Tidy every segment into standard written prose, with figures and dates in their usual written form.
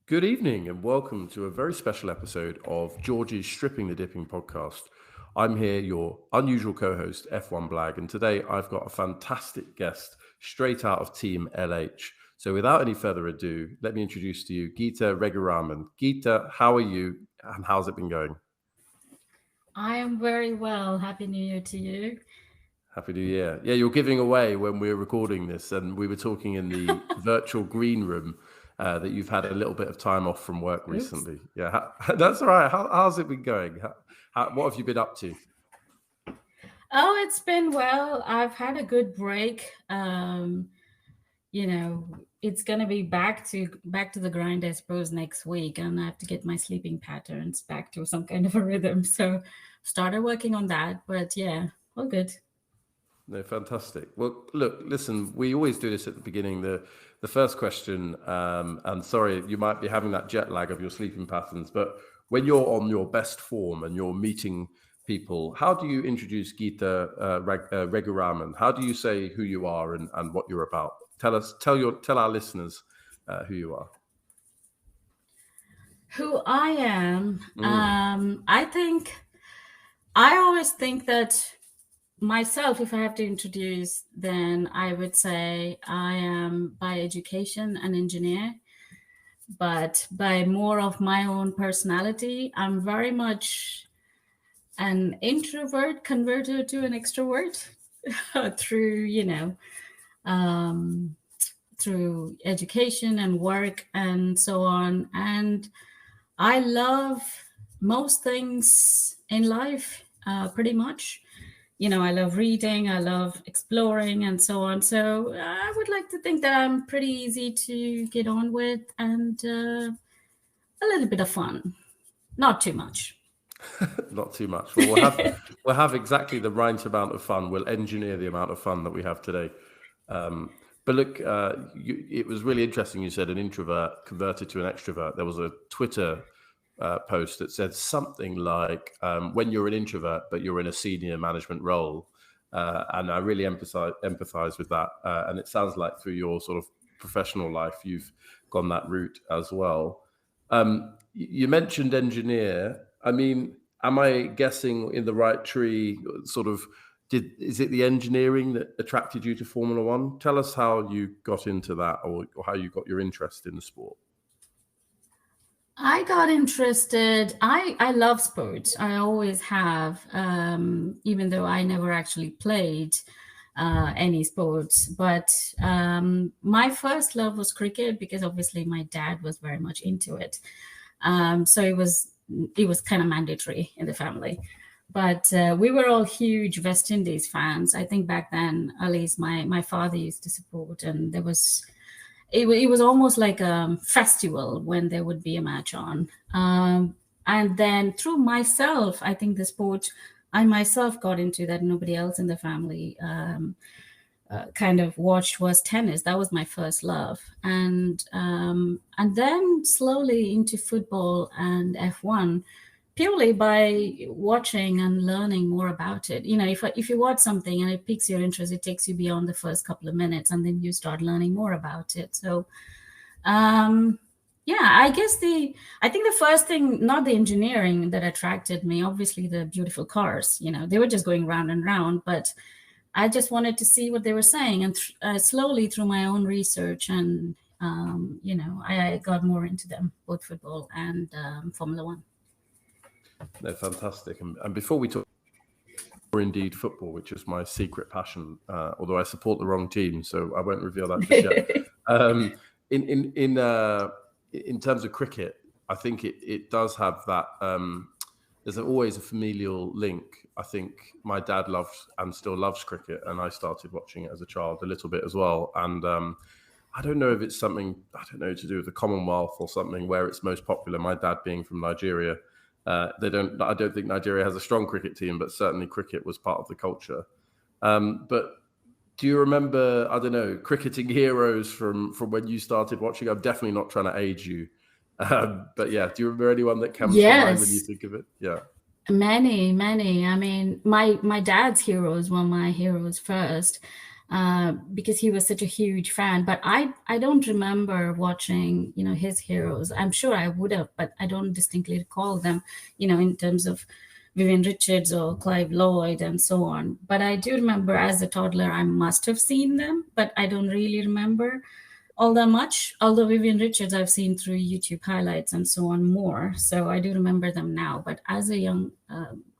Good evening and welcome to a very special episode of George's Stripping the Dipping podcast. I'm here, your unusual co host, F1 Blag, and today I've got a fantastic guest straight out of Team LH. So, without any further ado, let me introduce to you Geetha Reghuraman. Geetha, how are you and how's it been going? I am very well. Happy New Year to you. Happy New Year. Yeah, you're giving away when we're recording this, and we were talking in the virtual green room that you've had a little bit of time off from work Oops. recently. Yeah, that's all right. How's it been going? What have you been up to? Oh, it's been well. I've had a good break. You know, it's gonna be back to the grind, I suppose, next week, and I have to get my sleeping patterns back to some kind of a rhythm. So, started working on that. But yeah, all good. No, fantastic. Well, look, listen, we always do this at the beginning. The first question, and sorry, you might be having that jet lag of your sleeping patterns, but when you're on your best form and you're meeting people, how do you introduce Geetha Reghuraman? How do you say who you are and what you're about? Tell our listeners who you are. Who I am, Mm, I always think that myself, if I have to introduce, then I would say I am by education an engineer, but by more of my own personality, I'm very much an introvert converted to an extrovert through, um, through education and work and so on. And I love most things in life, pretty much. I love reading, I love exploring, and so on. So I would like to think that I'm pretty easy to get on with and a little bit of fun, not too much. not too much. Well, we'll have exactly the right amount of fun. We'll engineer the amount of fun that we have today. But look, it was really interesting. You said an introvert converted to an extrovert. There was a Twitter post that said something like, "When you're an introvert, but you're in a senior management role," and I really empathize with that. And it sounds like through your sort of professional life, you've gone that route as well. You mentioned engineer. I mean, am I guessing in the right tree? Sort of, is it the engineering that attracted you to Formula One? Tell us how you got into that, or how you got your interest in the sport. I got interested. I love sports. I always have, even though I never actually played any sports. But my first love was cricket because obviously my dad was very much into it. So it was kind of mandatory in the family. But we were all huge West Indies fans. I think back then, at least my father used to support, and it was almost like a festival when there would be a match on. And then through myself, I think the sport I myself got into that nobody else in the family kind of watched was tennis. That was my first love, and then slowly into football and F1, purely by watching and learning more about it. If you watch something and it piques your interest, it takes you beyond the first couple of minutes, and then you start learning more about it. So, um, yeah, I think the first thing, not the engineering that attracted me, obviously the beautiful cars. They were just going round and round, but I just wanted to see what they were saying, and slowly through my own research and I got more into them, both football and Formula One. No, fantastic. And before we talk more indeed football, which is my secret passion, although I support the wrong team, so I won't reveal that just yet. Um, in terms of cricket, I think it does have that. There's always a familial link. I think my dad loves and still loves cricket, and I started watching it as a child a little bit as well. And I don't know if it's something, I don't know, to do with the Commonwealth or something where it's most popular. My dad being from Nigeria, I don't think Nigeria has a strong cricket team, but certainly cricket was part of the culture. But do you remember, I don't know, cricketing heroes from when you started watching? I'm definitely not trying to age you. But yeah, do you remember anyone that comes to mind when you Yes, think of it? Yeah. many, many. I mean, my dad's heroes were my heroes first. because he was such a huge fan. But I don't remember watching, his heroes. I'm sure I would have, but I don't distinctly recall them, in terms of Vivian Richards or Clive Lloyd and so on. But I do remember as a toddler, I must have seen them, but I don't really remember all that much. Although Vivian Richards, I've seen through YouTube highlights and so on more. So I do remember them now. But as a young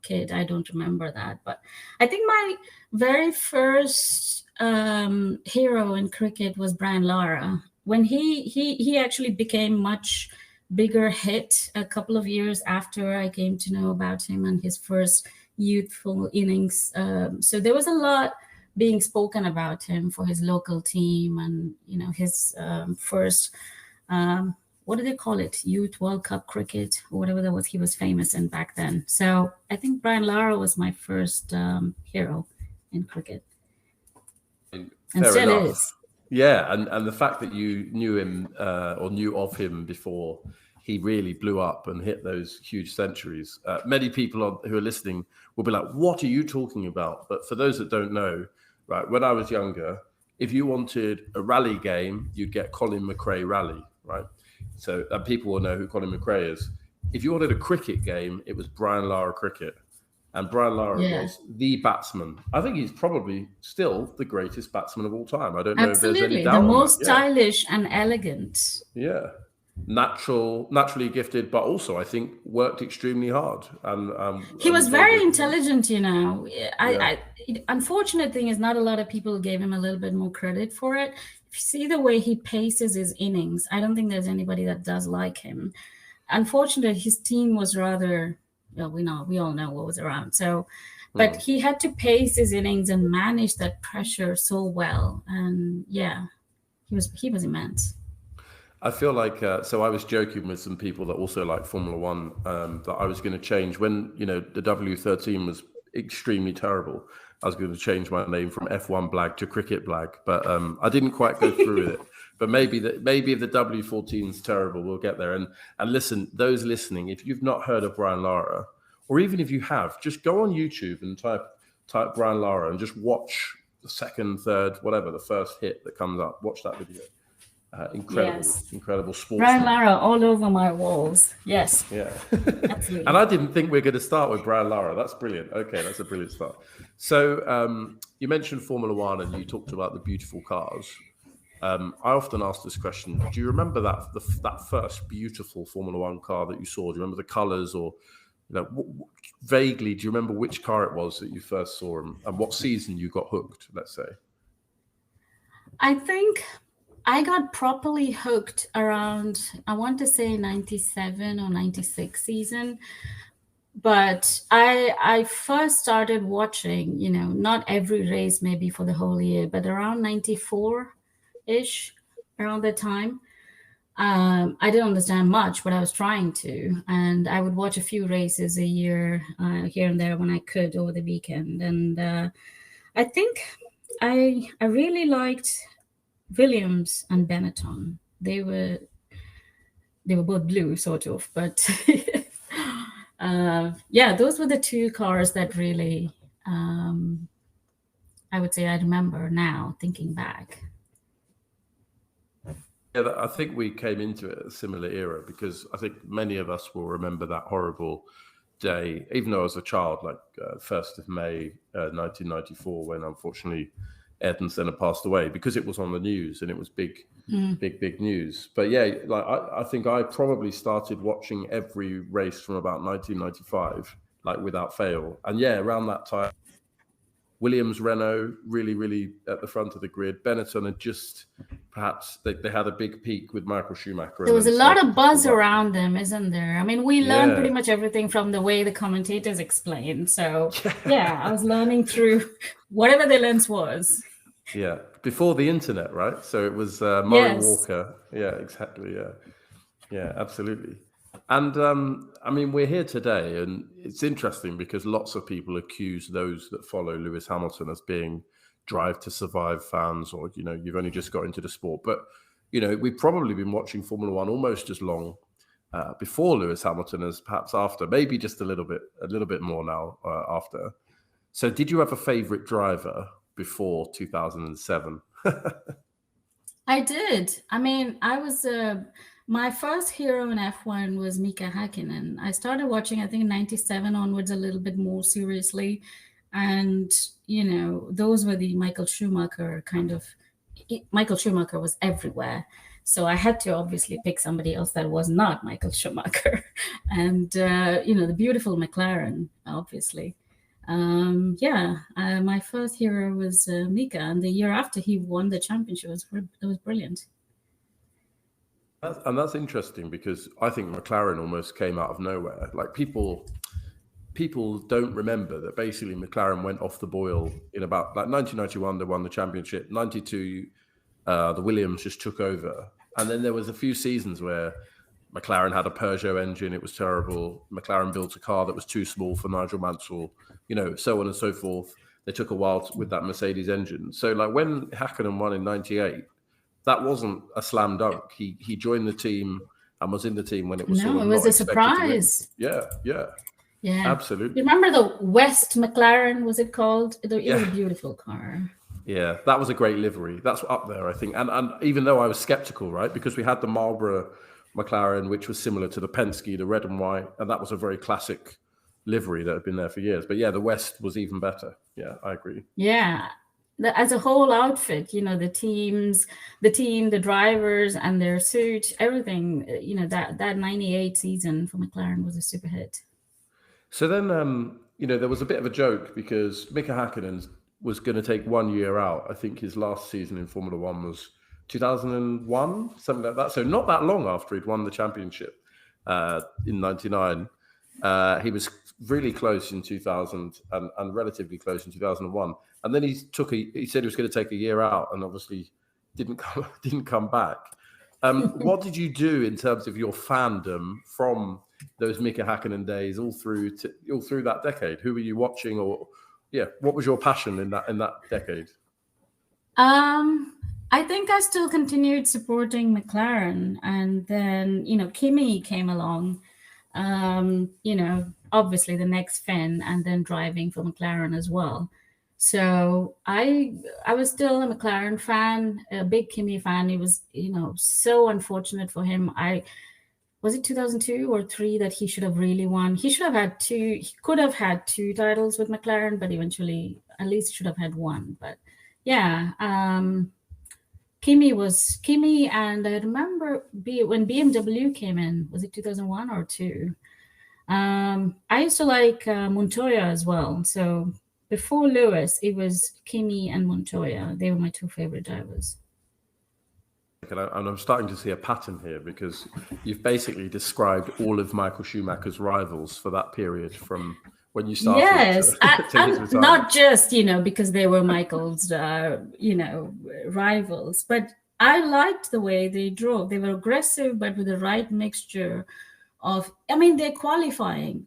kid, I don't remember that. But I think my very first hero in cricket was Brian Lara. When he actually became much bigger hit a couple of years after I came to know about him and his first youthful innings. So there was a lot being spoken about him for his local team and, his first, what do they call it? Youth World Cup cricket or whatever that was he was famous in back then. So I think Brian Lara was my first hero in cricket. And still enough. is. Yeah, and the fact that you knew him or knew of him before he really blew up and hit those huge centuries. Many people who are listening will be like, what are you talking about? But for those that don't know, right, when I was younger, if you wanted a rally game, you'd get Colin McRae Rally, right? So and people will know who Colin McRae is. If you wanted a cricket game, it was Brian Lara Cricket. And Brian Lara was the batsman. I think he's probably still the greatest batsman of all time. I don't know if there's any doubt. The most stylish and elegant. Yeah. Naturally gifted, but also I think worked extremely hard. And he was very intelligent, Unfortunate thing is not a lot of people gave him a little bit more credit for it. If you see the way he paces his innings, I don't think there's anybody that does like him. Unfortunately, his team was rather... Well, we all know what was around. So, but he had to pace his innings and manage that pressure so well. And yeah, he was immense. I feel like so I was joking with some people that also like Formula One that I was going to change when the W13 was extremely terrible. I was going to change my name from F1 Blag to Cricket Blag, but I didn't quite go through with it. But maybe if the W14 is terrible, we'll get there. And listen, those listening, if you've not heard of Brian Lara, or even if you have, just go on YouTube and type Brian Lara and just watch the second, third, whatever, the first hit that comes up. Watch that video. Incredible sports. Brian Lara all over my walls. Yes. Yeah. Absolutely. And I didn't think we were going to start with Brian Lara. That's brilliant. Okay, that's a brilliant start. So you mentioned Formula One and you talked about the beautiful cars. I often ask this question: do you remember that first beautiful Formula One car that you saw? Do you remember the colours, or vaguely? Do you remember which car it was that you first saw and what season you got hooked? Let's say. I think I got properly hooked around, I want to say 97 or 96 season. But I first started watching, not every race maybe for the whole year, but around 94-ish, around that time. I didn't understand much, but I was trying to. And I would watch a few races a year here and there when I could over the weekend. And I think I really liked Williams and Benetton. They were both blue, sort of, but those were the two cars that really I would say I remember now, thinking back. Yeah, I think we came into it at a similar era because I think many of us will remember that horrible day, even though I was a child, like 1st of May 1994, when unfortunately Ayrton Senna passed away, because it was on the news and it was big news. But yeah, like I think I probably started watching every race from about 1995, like without fail. And yeah, around that time, Williams, Renault, really at the front of the grid. Benetton had just, perhaps they had a big peak with Michael Schumacher. There was a lot of buzz around them, isn't there? I mean, we learned pretty much everything from the way the commentators explained. So yeah, I was learning through whatever the lens was. Yeah, before the internet, right? So it was Murray Walker. Yeah, exactly. Yeah, absolutely. And I mean, we're here today, and it's interesting because lots of people accuse those that follow Lewis Hamilton as being Drive to Survive fans, or you've only just got into the sport. But we've probably been watching Formula One almost as long before Lewis Hamilton as perhaps after, maybe just a little bit more now after. So, did you have a favorite driver before 2007. I did. I mean, I was my first hero in F1 was Mika Hakkinen. I started watching, I think, in '97 onwards, a little bit more seriously, and those were the Michael Schumacher kind of. Michael Schumacher was everywhere, so I had to obviously pick somebody else that was not Michael Schumacher, and the beautiful McLaren, obviously. My first hero was Mika, and the year after he won the championship, it was brilliant. And that's interesting because I think McLaren almost came out of nowhere. Like people don't remember that basically McLaren went off the boil in about 1991. They won the championship. 92, the Williams just took over, and then there was a few seasons where McLaren had a Peugeot engine. It was terrible. McLaren built a car that was too small for Nigel Mansell, so on and so forth. They took a while with that Mercedes engine. So like when Hakkinen won in 98, that wasn't a slam dunk. He joined the team and was in the team when it was it was a surprise. Yeah, absolutely. You remember the West McLaren, was it called? It was a beautiful car. Yeah, that was a great livery. That's up there, I think. And even though I was skeptical, right, because we had the Marlboro McLaren, which was similar to the Penske, the red and white, and that was a very classic livery that had been there for years. But yeah, the West was even better. Yeah, I agree. Yeah, as a whole outfit, the teams, the drivers, and their suit, everything. That '98 season for McLaren was a super hit. So then, there was a bit of a joke because Mika Hakkinen was going to take 1 year out. I think his last season in Formula One was 2001, something like that. So not that long after he'd won the championship in '99. He was really close in 2000 and relatively close in 2001. And then he said he was going to take a year out, and obviously didn't come back. What did you do in terms of your fandom from those Mika Hakkinen days all through that decade? Who were you watching, or what was your passion in that decade? I think I still continued supporting McLaren, and then Kimi came along. Obviously the next Finn, and then driving for McLaren as well. So I was still a McLaren fan, a big Kimi fan. It was so unfortunate for him. Was it 2002 or 3 that he should have really won? He should have had two. He could have had 2 titles with McLaren, but eventually at least should have had 1. But yeah, Kimi, and I remember when BMW came in, was it 2001 or 2? I used to like Montoya as well. So before Lewis, it was Kimi and Montoya. They were my 2 favorite drivers. And I'm starting to see a pattern here because you've basically described all of Michael Schumacher's rivals for that period from when you started. Yes, and not just because they were Michael's rivals, but I liked the way they drove. They were aggressive, but with the right mixture of. I mean, they're qualifying.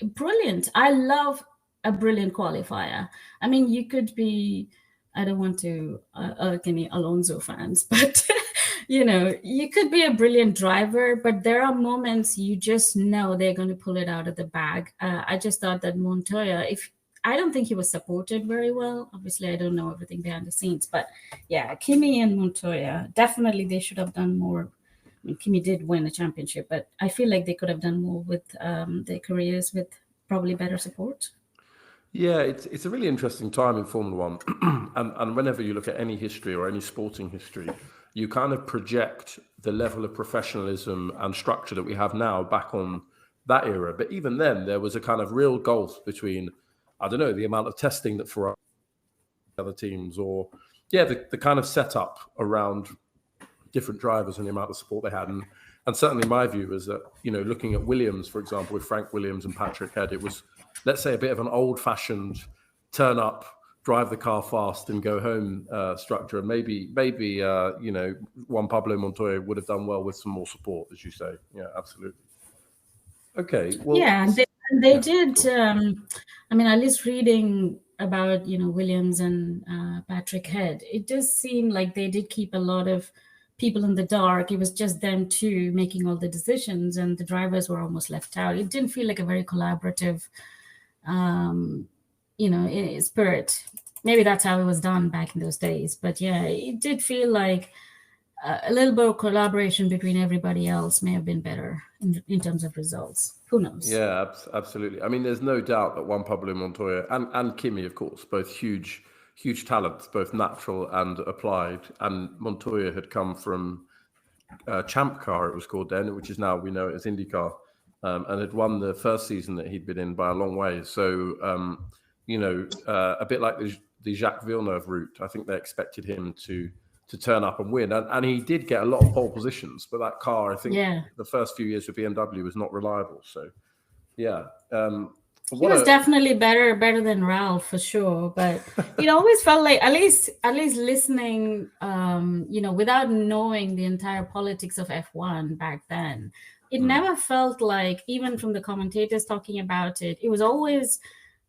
Brilliant. I love a brilliant qualifier. I mean, you could be. I don't want to irk any Alonso fans, but you could be a brilliant driver, but there are moments you just know they're going to pull it out of the bag. I just thought that Montoya, I don't think he was supported very well. Obviously, I don't know everything behind the scenes, but yeah, Kimi and Montoya, definitely they should have done more. I mean, Kimi did win a championship, but I feel like they could have done more with their careers with probably better support. Yeah, it's a really interesting time in Formula One. and whenever you look at any history or any sporting history, you kind of project the level of professionalism and structure that we have now back on that era. But even then, there was a kind of real gulf between, I don't know, the amount of testing that for other teams, or the kind of setup around different drivers and the amount of support they had. And certainly my view is that, looking at Williams, for example, with Frank Williams and Patrick Head, it was, let's say, a bit of an old-fashioned turn up, drive the car fast and go home structure. And maybe Juan Pablo Montoya would have done well with some more support, as you say. Yeah, absolutely. Okay. Well, yeah, they did. Cool. I mean, at least reading about Williams and Patrick Head, it does seem like they did keep a lot of people in the dark. It was just them two making all the decisions, and the drivers were almost left out. It didn't feel like a very collaborative, spirit. maybe that's how it was done back in those days. But yeah, it did feel like a little bit of collaboration between everybody else may have been better in terms of results. Who knows? Yeah, absolutely. I mean, there's no doubt that Juan Pablo Montoya and Kimi, of course, both huge talents, both natural and applied. And Montoya had come from Champ Car, it was called then, which is now we know it as IndyCar, and had won the first season that he'd been in by a long way. So, a bit like the Jacques Villeneuve route, I think they expected him to turn up and win, and he did get a lot of pole positions. But that car, I think, Yeah. the first few years with BMW was not reliable. So, yeah. He was definitely better than Ralph for sure, but it always felt like at least listening, without knowing the entire politics of F1 back then, it never felt like, even from the commentators talking about it, it was always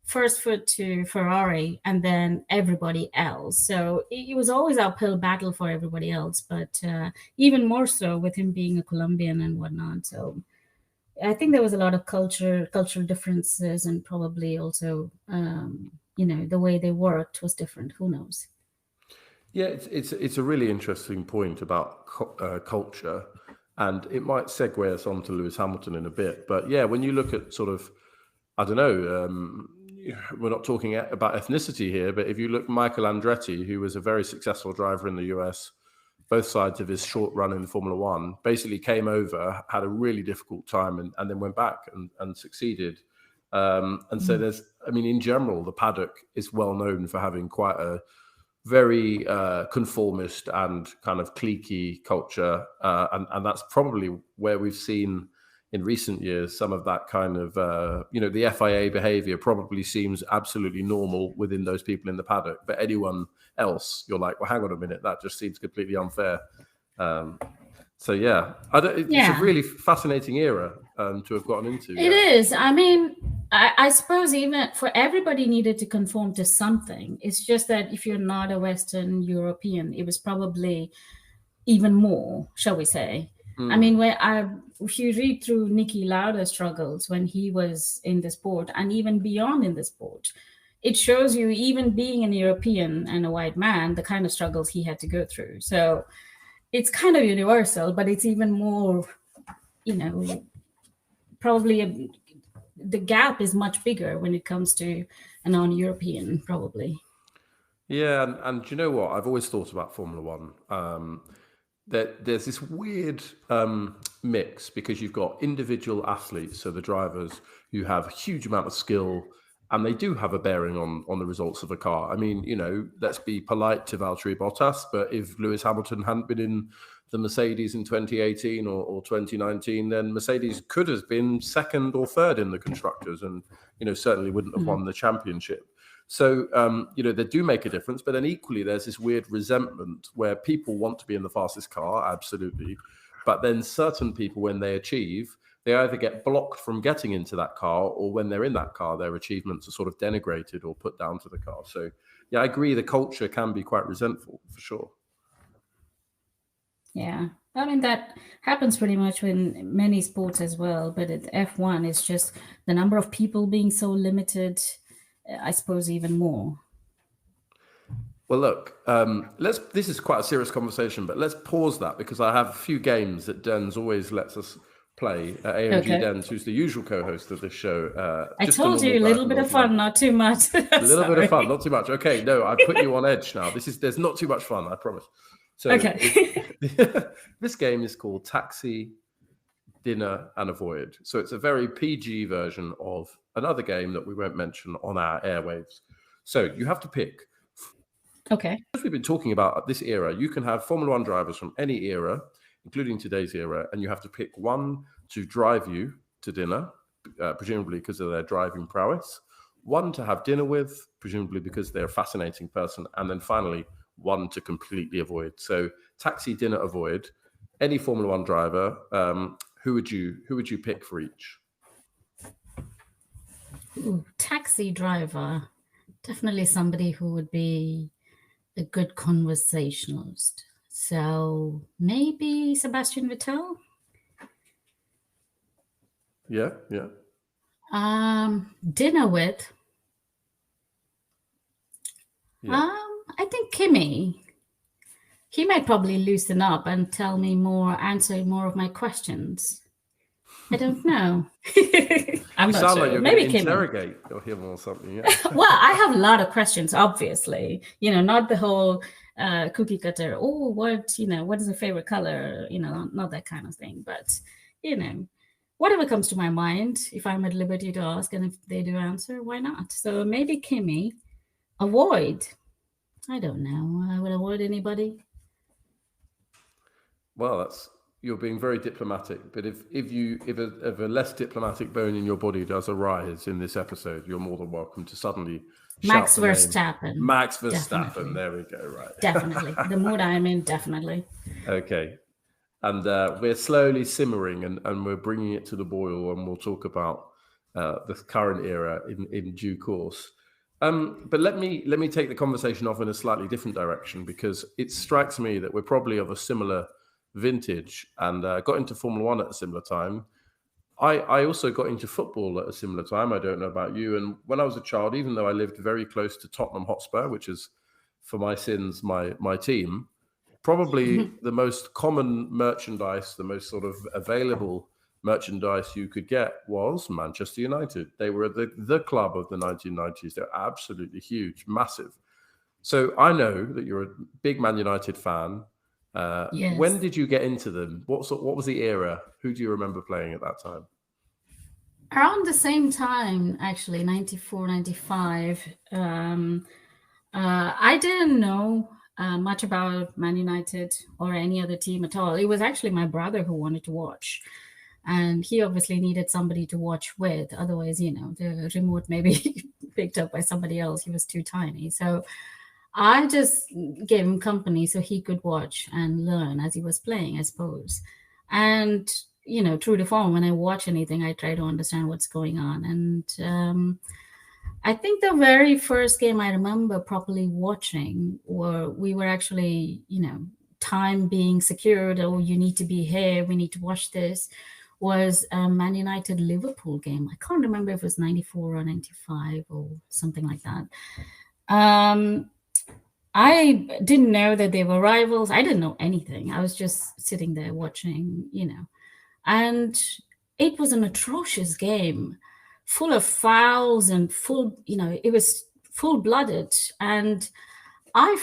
first foot to Ferrari and then everybody else. So it was always uphill battle for everybody else, but even more so with him being a Colombian and whatnot. So I think there was a lot of cultural differences, and probably also, the way they worked was different. Who knows? Yeah, it's a really interesting point about culture, and it might segue us on to Lewis Hamilton in a bit. But yeah, when you look at sort of, I don't know, we're not talking about ethnicity here, but if you look, Michael Andretti, who was a very successful driver in the US, both sides of his short run in Formula One, basically came over, had a really difficult time, and then went back and succeeded. And so in general, the paddock is well known for having quite a very conformist and kind of cliquey culture. And that's probably where we've seen in recent years some of that kind of, the FIA behavior probably seems absolutely normal within those people in the paddock. But anyone else, you're like, well, hang on a minute, that just seems completely unfair. So yeah, it's a really fascinating era to have gotten into. It is. I mean, I suppose even for everybody needed to conform to something. It's just that if you're not a Western European, it was probably even more, shall we say. I mean, if you read through Niki Lauda's struggles when he was in the sport and even beyond in the sport, it shows you, even being an European and a white man, the kind of struggles he had to go through. So it's kind of universal, but it's even more, probably the gap is much bigger when it comes to a non-European, probably. Yeah, and you know what? I've always thought about Formula One. That there's this weird mix, because you've got individual athletes, so the drivers who have a huge amount of skill, and they do have a bearing on the results of a car. I mean, let's be polite to Valtteri Bottas, but if Lewis Hamilton hadn't been in the Mercedes in 2018 or 2019, then Mercedes could have been second or third in the constructors, and certainly wouldn't have won the championship. So, they do make a difference, but then equally there's this weird resentment where people want to be in the fastest car, absolutely. But then certain people, when they achieve, they either get blocked from getting into that car, or when they're in that car, their achievements are sort of denigrated or put down to the car. So, yeah, I agree. The culture can be quite resentful, for sure. Yeah. I mean, that happens pretty much in many sports as well. But at F1, it's just the number of people being so limited, I suppose, even more. Well, look, this is quite a serious conversation, but let's pause that, because I have a few games that Dens always lets us play. AMG Dens, who's the usual co-host of this show. I told you, a little bit of fun, not too much. A little bit of fun, not too much. Okay, no, I put you on edge now. There's not too much fun, I promise. So okay. This game is called Taxi, Dinner and Avoid. So it's a very PG version of another game that we won't mention on our airwaves. So you have to pick. Okay. As we've been talking about this era, you can have Formula One drivers from any era, including today's era, and you have to pick one to drive you to dinner, presumably because of their driving prowess, one to have dinner with, presumably because they're a fascinating person, and then finally one to completely avoid. So taxi, dinner, avoid. Any Formula One driver, who would you pick for each? Ooh, taxi driver, definitely somebody who would be a good conversationalist. So maybe Sebastian Vettel. Yeah. Dinner with. Yeah. I think Kimmy. He might probably loosen up and tell me more, answer more of my questions. I don't know. I'm You not sound like sure. you're going to Maybe Kimmy. interrogate him or something. Yeah. Well, I have a lot of questions, obviously. Not the whole cookie cutter. Oh, what is your favorite color? Not that kind of thing. But whatever comes to my mind, if I'm at liberty to ask, and if they do answer, why not? So maybe Kimmy. Avoid. I don't know. I would avoid anybody. Well, you're being very diplomatic. But if a less diplomatic bone in your body does arise in this episode, you're more than welcome to suddenly shout Max the name Verstappen. Max Verstappen. Definitely. There we go. Right. Definitely. The mood I'm in, definitely. Okay. And we're slowly simmering, and we're bringing it to the boil, and we'll talk about the current era in due course. But let me take the conversation off in a slightly different direction, because it strikes me that we're probably of a similar vintage, and got into Formula One at a similar time. I also got into football at a similar time. I don't know about you. And when I was a child, even though I lived very close to Tottenham Hotspur, which is, for my sins, my team, probably the most common merchandise, the most sort of available merchandise you could get was Manchester United. They were the club of the 1990s. They're absolutely huge, massive. So I know that you're a big Man United fan. Yes. When did you get into them? What was the era? Who do you remember playing at that time? Around the same time, actually, 94, 95. I didn't know much about Man United or any other team at all. It was actually my brother who wanted to watch. And he obviously needed somebody to watch with. Otherwise, the remote may be picked up by somebody else. He was too tiny. So I just gave him company so he could watch and learn as he was playing, I suppose. And, true to form, when I watch anything, I try to understand what's going on. And I think the very first game I remember properly watching, or we were actually, time being secured, oh, you need to be here, we need to watch this, was a Man United Liverpool game. I can't remember if it was 94 or 95 or something like that. I didn't know that they were rivals. I didn't know anything. I was just sitting there watching, and it was an atrocious game, full of fouls and it was full-blooded. And I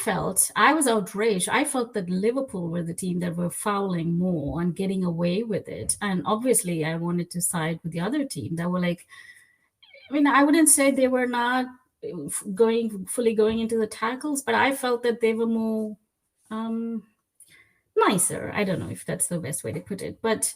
was outraged. I felt that Liverpool were the team that were fouling more and getting away with it. And obviously I wanted to side with the other team that were like, I wouldn't say they were not fully going into the tackles, but I felt that they were more nicer. I don't know if that's the best way to put it, but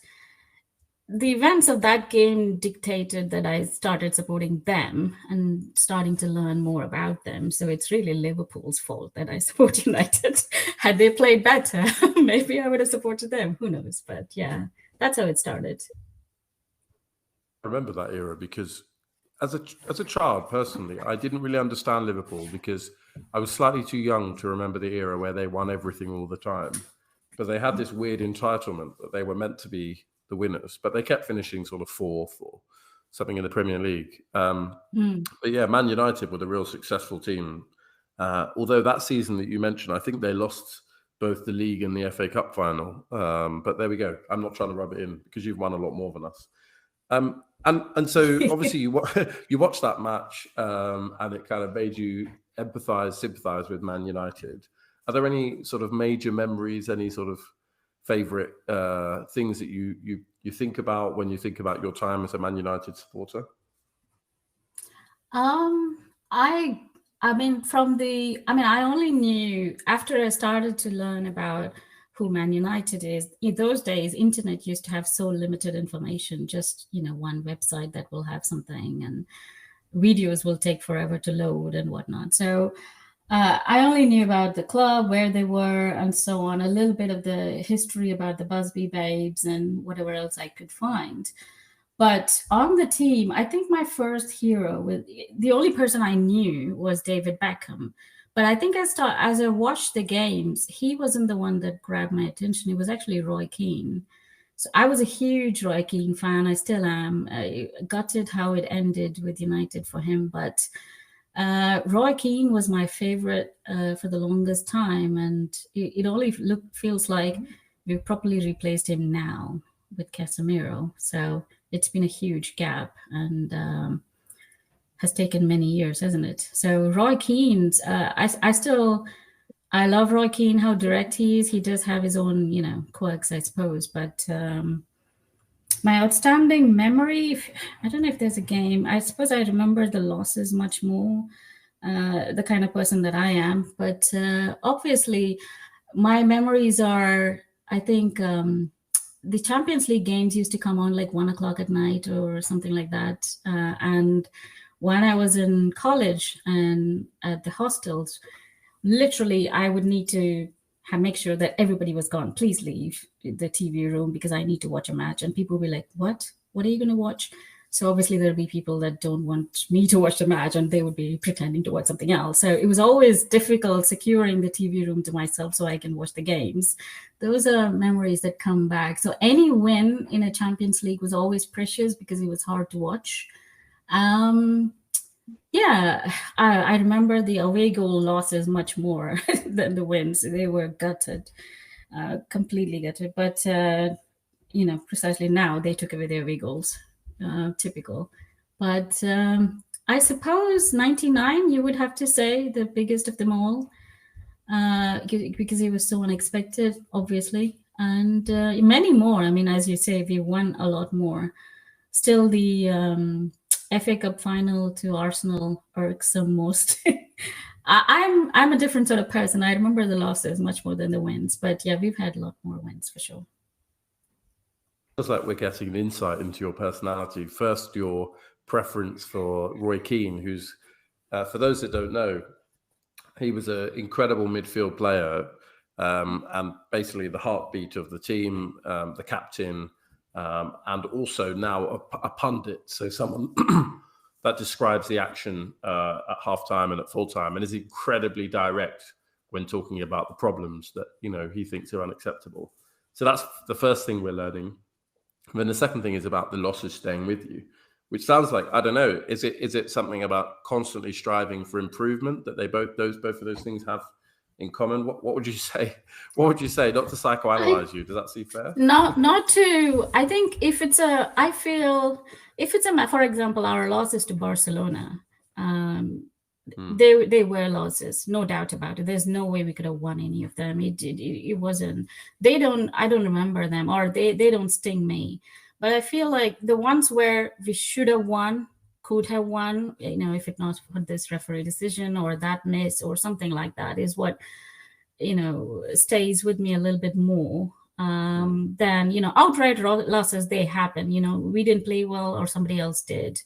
the events of that game dictated that I started supporting them and starting to learn more about them. So it's really Liverpool's fault that I support United. Had they played better, maybe I would have supported them. Who knows? But yeah, that's how it started. I remember that era because as a child, personally, I didn't really understand Liverpool because I was slightly too young to remember the era where they won everything all the time. But they had this weird entitlement that they were meant to be the winners, but they kept finishing sort of fourth or something in the Premier League. But yeah, Man United were the real successful team. Although that season that you mentioned, I think they lost both the league and the FA Cup final. But there we go. I'm not trying to rub it in because you've won a lot more than us. And so obviously you watched that match, and it kind of made you sympathize with Man United. Are there any sort of major memories, any sort of favorite things that you think about when you think about your time as a Man United supporter? I only knew after I started to learn about who Man United is. In those days, internet used to have so limited information, just, one website that will have something, and videos will take forever to load and whatnot. So I only knew about the club, where they were, and so on, a little bit of the history about the Busby Babes and whatever else I could find. But on the team, I think my first hero, the only person I knew was David Beckham. But I think as I watched the games, he wasn't the one that grabbed my attention. It was actually Roy Keane. So I was a huge Roy Keane fan. I still am. I gutted how it ended with United for him, but Roy Keane was my favorite for the longest time, and it only feels like we've properly replaced him now with Casemiro. So it's been a huge gap, and has taken many years, hasn't it? So Roy Keane's, I love Roy Keane, how direct he is. He does have his own, quirks, I suppose. But my outstanding memory, I don't know if there's a game. I suppose I remember the losses much more, the kind of person that I am. But obviously, my memories are, I think, the Champions League games used to come on like 1 o'clock at night or something like that. And when I was in college and at the hostels, literally I would need to make sure that everybody was gone. Please leave the TV room because I need to watch a match. And people will be like, what are you going to watch? So obviously there'll be people that don't want me to watch the match and they would be pretending to watch something else. So it was always difficult securing the TV room to myself so I can watch the games. Those are memories that come back. So any win in a Champions League was always precious because it was hard to watch. Yeah, I remember the away goal losses much more than the wins. They were gutted, completely gutted. But, precisely now they took away their away goals. Typical. But I suppose 99, you would have to say, the biggest of them all, because it was so unexpected, obviously. And many more. I mean, as you say, we won a lot more. Still, the FA Cup final to Arsenal irks the most. I'm a different sort of person. I remember the losses much more than the wins. But yeah, we've had a lot more wins for sure. Feels like we're getting an insight into your personality. First, your preference for Roy Keane, who's, for those that don't know, he was an incredible midfield player, and basically the heartbeat of the team, the captain, and also now a pundit. So someone that describes the action at halftime and at full time, and is incredibly direct when talking about the problems that he thinks are unacceptable. So that's the first thing we're learning. And then the second thing is about the losses staying with you, which sounds like, I don't know, is it something about constantly striving for improvement that both of those things have in common? What would you say? What would you say? Not to psychoanalyze you. Does that seem fair? Not to. I think if it's for example, our losses to Barcelona, they were losses, no doubt about it. There's no way we could have won any of them. It wasn't. I don't remember them, or they don't sting me. But I feel like the ones where we should have won, could have won, if it not for this referee decision or that miss or something like that, is what stays with me a little bit more than outright losses. They happen. We didn't play well, or somebody else did,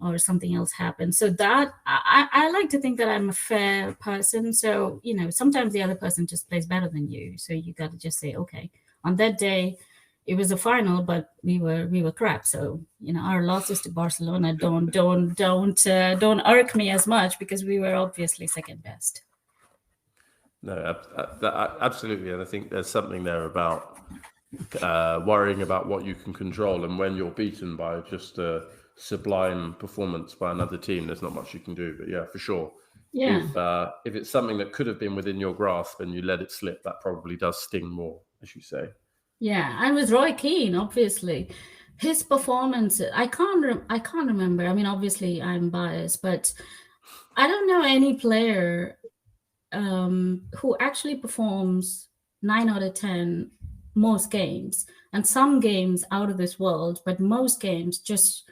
or something else happened. So that I like to think that I'm a fair person. So sometimes the other person just plays better than you. So you got to just say, okay, on that day it was a final, but we were crap. So our losses to Barcelona don't irk me as much because we were obviously second best. No, absolutely, and I think there's something there about worrying about what you can control, and when you're beaten by just a sublime performance by another team, there's not much you can do. But yeah, for sure. Yeah. If it's something that could have been within your grasp and you let it slip, that probably does sting more, as you say. Yeah, and with Roy Keane, obviously, his performance, I can't remember. I mean, obviously, I'm biased, but I don't know any player who actually performs 9 out of 10 most games, and some games out of this world, but most games just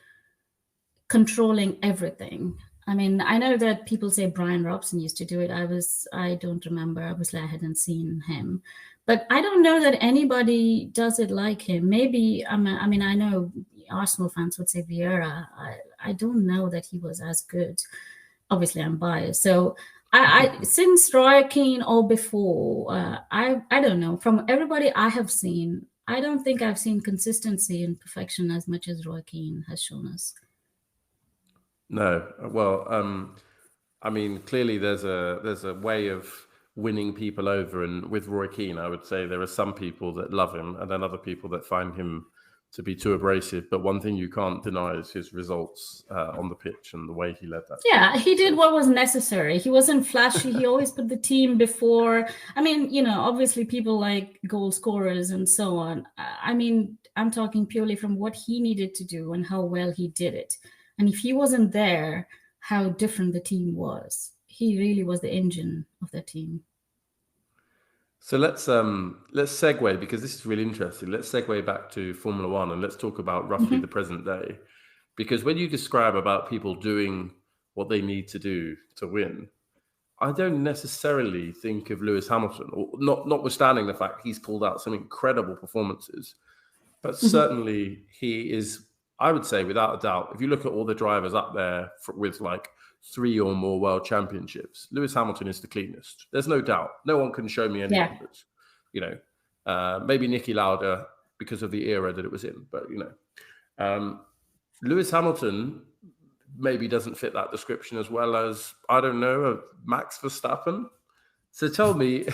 controlling everything. I mean, I know that people say Brian Robson used to do it. I don't remember. Obviously, I hadn't seen him. But I don't know that anybody does it like him. Maybe, I mean, I know Arsenal fans would say Vieira. I don't know that he was as good. Obviously, I'm biased. So I since Roy Keane or before, I don't know. From everybody I have seen, I don't think I've seen consistency and perfection as much as Roy Keane has shown us. No, well, I mean, clearly there's a way of winning people over, and with Roy Keane, I would say there are some people that love him, and then other people that find him to be too abrasive. But one thing you can't deny is his results on the pitch and the way he led that. Yeah, he did what was necessary. He wasn't flashy. He always put the team before. I mean, obviously people like goal scorers and so on. I mean, I'm talking purely from what he needed to do and how well he did it. And if he wasn't there, how different the team was. He really was the engine of the team. So let's segue, because this is really interesting. Let's segue back to Formula One and let's talk about roughly the present day. Because when you describe about people doing what they need to do to win, I don't necessarily think of Lewis Hamilton, or notwithstanding the fact he's pulled out some incredible performances. But certainly he is, I would say, without a doubt, if you look at all the drivers up there with like 3 or more world championships, Lewis Hamilton is the cleanest. There's no doubt. No one can show me any numbers. Maybe Niki Lauda because of the era that it was in. But, Lewis Hamilton maybe doesn't fit that description as well as, I don't know, Max Verstappen. So tell me,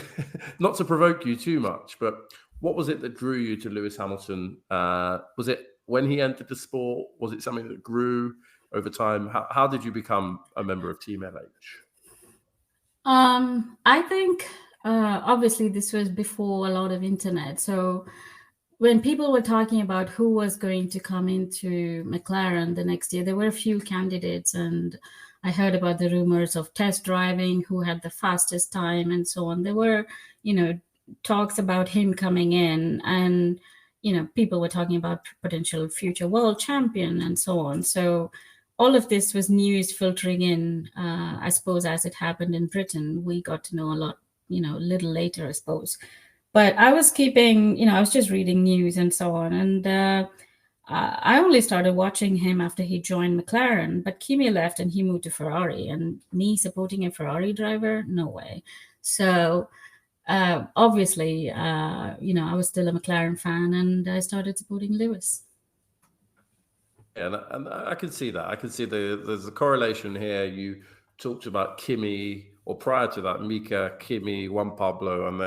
not to provoke you too much, but what was it that drew you to Lewis Hamilton? Was it when he entered the sport? Was it something that grew over time? How did you become a member of Team LH? I think obviously this was before a lot of internet. So when people were talking about who was going to come into McLaren the next year, there were a few candidates, and I heard about the rumors of test driving, who had the fastest time and so on. There were, talks about him coming in, and, people were talking about potential future world champion and so on. So all of this was news filtering in, I suppose, as it happened in Britain. We got to know a lot, a little later, I suppose. But I was keeping, I was just reading news and so on. And I only started watching him after he joined McLaren, but Kimi left and he moved to Ferrari. And me supporting a Ferrari driver, no way. So obviously, I was still a McLaren fan, and I started supporting Lewis. Yeah, and I can see that. I can see there's a correlation here. You talked about Kimi, or prior to that, Mika, Kimi, Juan Pablo, and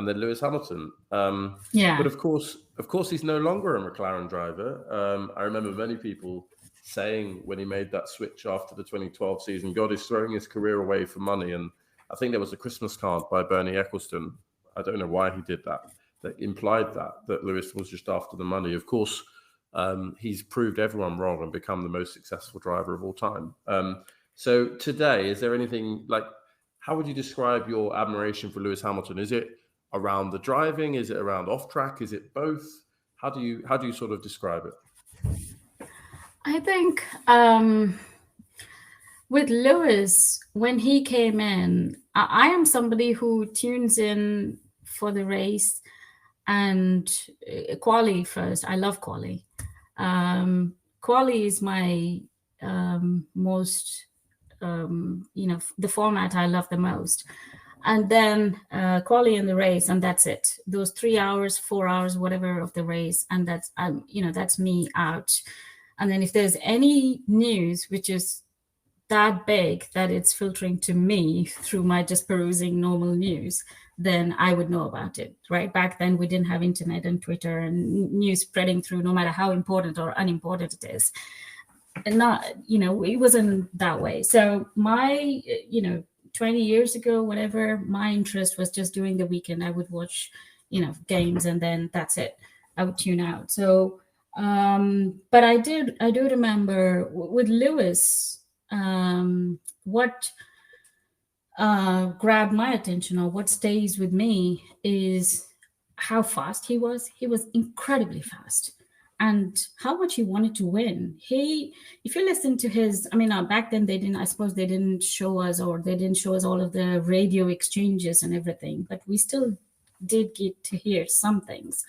then Lewis Hamilton. But of course, he's no longer a McLaren driver. I remember many people saying when he made that switch after the 2012 season, God is throwing his career away for money. And I think there was a Christmas card by Bernie Ecclestone. I don't know why he did that. That implied that Lewis was just after the money. Of course, he's proved everyone wrong and become the most successful driver of all time. So today, is there anything like, how would you describe your admiration for Lewis Hamilton? Is it around the driving? Is it around off track? Is it both? How do you sort of describe it? I think with Lewis, when he came in, I am somebody who tunes in for the race and quali first. I love quali. Quali is my most, the format I love the most. And then quali in the race, and that's it. Those 3 hours, 4 hours, whatever of the race, and that's that's me out. And then if there's any news which is that big that it's filtering to me through my just perusing normal news, then I would know about it. Right back then, we didn't have internet and Twitter and news spreading through, no matter how important or unimportant it is. And not, it wasn't that way. So my, 20 years ago, whatever, my interest was just during the weekend. I would watch, games, and then that's it. I would tune out. So, but I do remember with Lewis, what grabbed my attention, or what stays with me, is how fast he was. He was incredibly fast. And how much he wanted to win. If you listen to his, back then I suppose they didn't show us all of the radio exchanges and everything, but we still did get to hear some things.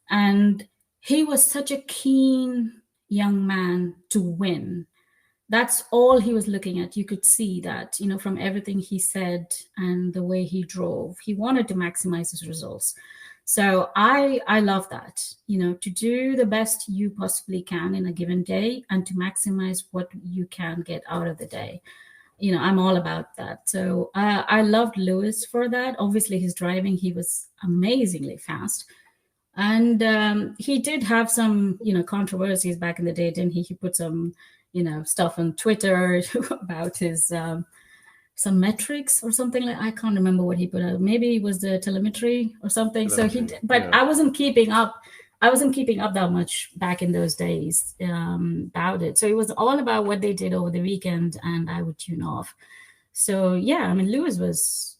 And he was such a keen young man to win. That's all he was looking at. You could see that, from everything he said and the way he drove. He wanted to maximize his results. So I love that, to do the best you possibly can in a given day and to maximize what you can get out of the day. I'm all about that. So I loved Lewis for that. Obviously, his driving, he was amazingly fast. And he did have some, controversies back in the day, didn't he? He put some, stuff on Twitter about his some metrics or something. Like, I can't remember what he put out. Maybe it was the telemetry or something. So but I wasn't keeping up. I wasn't keeping up that much back in those days about it. So it was all about what they did over the weekend, and I would tune off. So yeah, I mean, Lewis was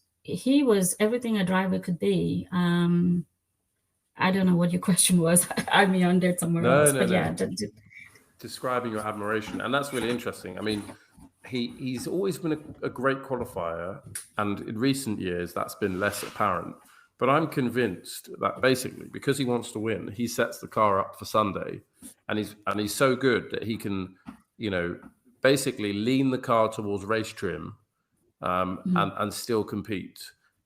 everything a driver could be. I don't know what your question was. I meandered somewhere else, but yeah. Describing your admiration, and that's really interesting. I mean, he's always been a great qualifier, and in recent years that's been less apparent. But I'm convinced that basically because he wants to win, he sets the car up for Sunday, and he's so good that he can, basically lean the car towards race trim, and still compete,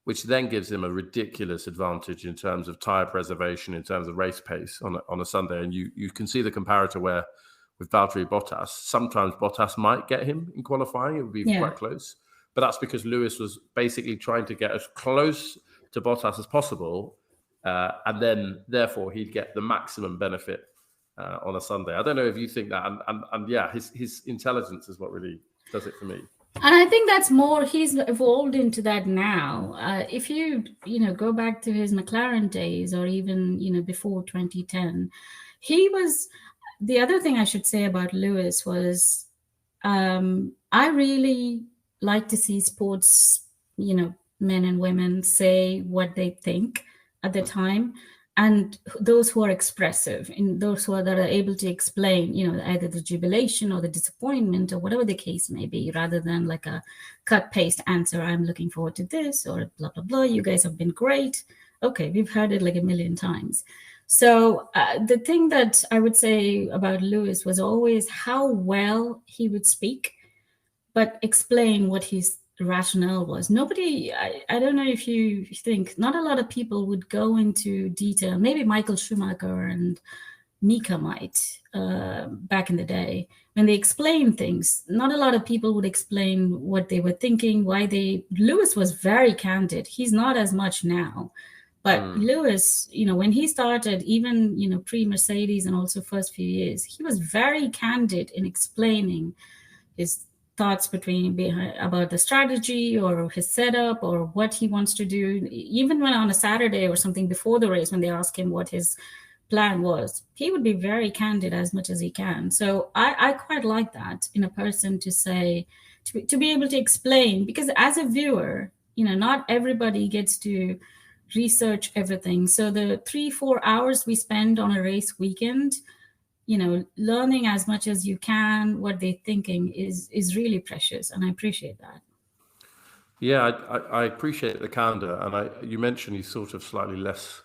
which then gives him a ridiculous advantage in terms of tyre preservation, in terms of race pace on a Sunday. And you can see the comparator where with Valtteri Bottas, sometimes Bottas might get him in qualifying. It would be quite close. But that's because Lewis was basically trying to get as close to Bottas as possible. And then, therefore, he'd get the maximum benefit on a Sunday. I don't know if you think that. And yeah, his intelligence is what really does it for me. And I think that's more, he's evolved into that now. If you go back to his McLaren days, or even, before 2010, he was, the other thing I should say about Lewis was, I really like to see sports, men and women say what they think at the time. And those who are expressive, and those that are able to explain, either the jubilation or the disappointment or whatever the case may be, rather than like a cut paste answer. I'm looking forward to this, or blah, blah, blah. You guys have been great. Okay, we've heard it like a million times. So the thing that I would say about Lewis was always how well he would speak, but explain what his rationale was. Nobody, I don't know if you think, not a lot of people would go into detail. Maybe Michael Schumacher and Mika might back in the day. When they explain things, not a lot of people would explain what they were thinking, Lewis was very candid. He's not as much now. But Lewis, when he started, even, pre-Mercedes and also first few years, he was very candid in explaining his thoughts about the strategy or his setup or what he wants to do. Even when on a Saturday or something before the race, when they ask him what his plan was, he would be very candid as much as he can. So I quite like that in a person, to say, to be able to explain, because as a viewer, not everybody gets to research everything. So the 3-4 hours we spend on a race weekend, learning as much as you can what they're thinking is really precious, and I appreciate that. Yeah, I appreciate the candor, and you mentioned he's sort of slightly less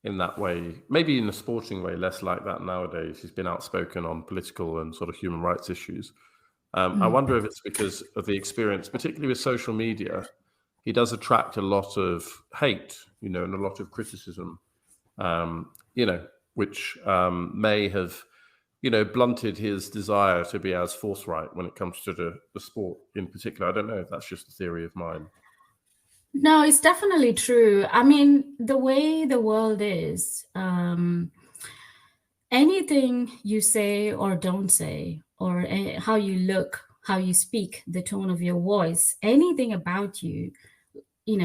in that way, maybe in a sporting way, less like that nowadays. He's been outspoken on political and sort of human rights issues. I wonder if it's because of the experience, particularly with social media. He does attract a lot of hate, and a lot of criticism, which may have blunted his desire to be as forthright when it comes to the sport in particular. I don't know if that's just a theory of mine. No, it's definitely true. I mean, the way the world is, anything you say or don't say, or how you look, how you speak, the tone of your voice, anything about you,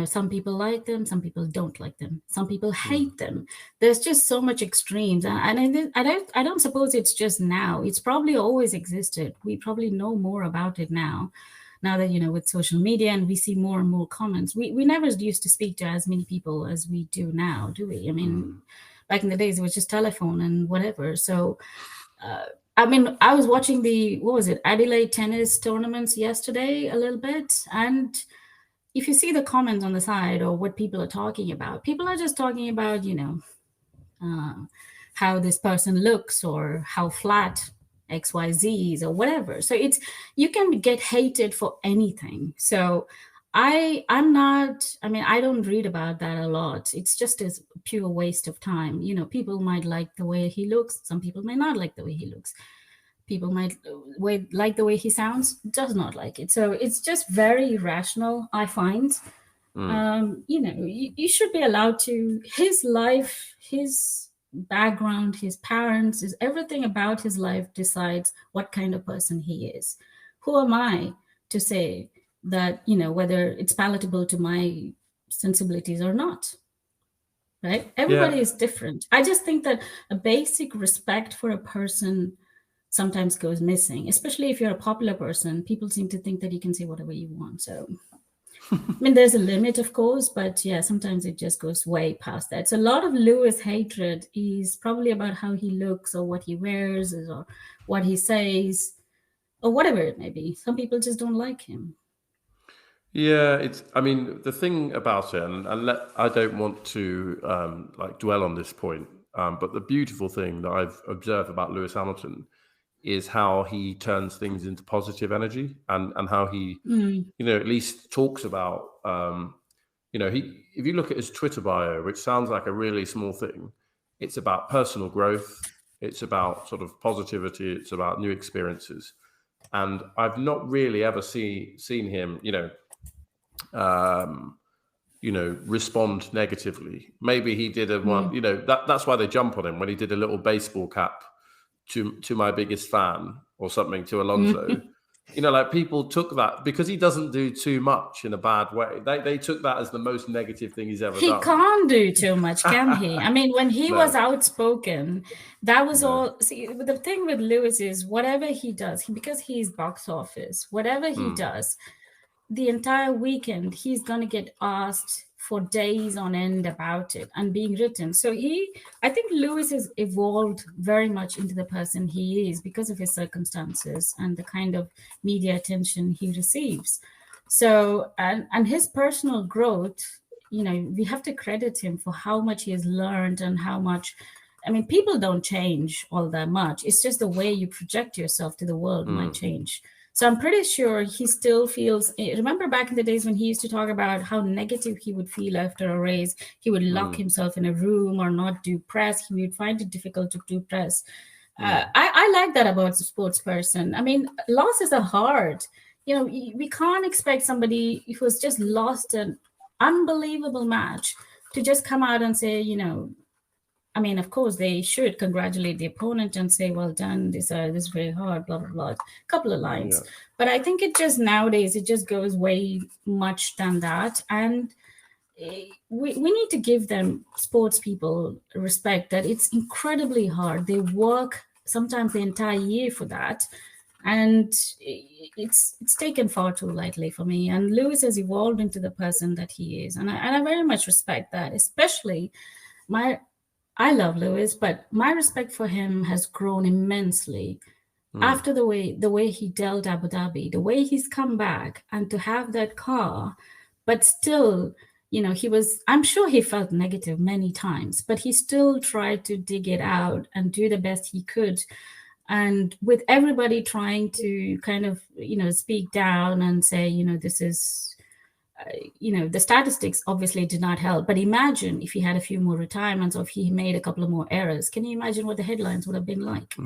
some people like them, some people don't like them, some people hate them. There's just so much extremes, and I don't suppose it's just now. It's probably always existed. We probably know more about it now that with social media, and we see more and more comments. We never used to speak to as many people as we do now, do we? I mean, back in the days it was just telephone and whatever. So I was watching the Adelaide tennis tournaments yesterday a little bit, and if you see the comments on the side or what people are talking about, people are just talking about, how this person looks or how flat XYZs or whatever. So you can get hated for anything. So I don't read about that a lot. It's just a pure waste of time. People might like the way he looks. Some people may not like the way he looks. People might like the way he sounds, does not like it. So it's just very irrational, I find. You should be allowed to, his life, his background, his parents, is everything about his life decides what kind of person he is. Who am I to say that, whether it's palatable to my sensibilities or not? Right? Everybody is different. I just think that a basic respect for a person sometimes goes missing, especially if you're a popular person. People seem to think that you can say whatever you want. So, I mean, there's a limit, of course, but yeah, sometimes it just goes way past that. So a lot of Lewis hatred is probably about how he looks or what he wears or what he says or whatever it may be. Some people just don't like him. Yeah, I mean, the thing about it, and I don't want to dwell on this point, but the beautiful thing that I've observed about Lewis Hamilton is how he turns things into positive energy, and how he, at least talks about, if you look at his Twitter bio, which sounds like a really small thing, it's about personal growth, it's about sort of positivity, it's about new experiences, and I've not really ever seen him, respond negatively. Maybe he did one, that's why they jump on him when he did a little baseball cap to my biggest fan or something to Alonso. People took that because he doesn't do too much in a bad way. They took that as the most negative thing he's ever done. He can't do too much, can he? I mean, when he was outspoken, that was all. See, the thing with Lewis is whatever he does, because he's box office, whatever he does, the entire weekend, he's going to get asked for days on end about it and being written. So I think Lewis has evolved very much into the person he is because of his circumstances and the kind of media attention he receives. So, and his personal growth, we have to credit him for how much he has learned and how much, I mean, people don't change all that much. It's just the way you project yourself to the world might change. So I'm pretty sure he still feels, remember back in the days when he used to talk about how negative he would feel after a race, he would lock himself in a room or not do press. He would find it difficult to do press. I like that about a sports person. I mean, losses are hard. We can't expect somebody who has just lost an unbelievable match to just come out and say, I mean, of course, they should congratulate the opponent and say, well done, this is very hard, blah, blah, blah. A couple of lines. Yeah. But I think nowadays, it just goes way much than that. And we need to give them, sports people, respect that it's incredibly hard. They work sometimes the entire year for that. And it's taken far too lightly for me. And Lewis has evolved into the person that he is. And I very much respect that, especially I love Lewis, but my respect for him has grown immensely after the way he dealt Abu Dhabi, the way he's come back, and to have that car, but still, I'm sure he felt negative many times, but he still tried to dig it out and do the best he could. And with everybody trying to kind of, speak down and say, this is, the statistics obviously did not help. But imagine if he had a few more retirements or if he made a couple of more errors. Can you imagine what the headlines would have been like?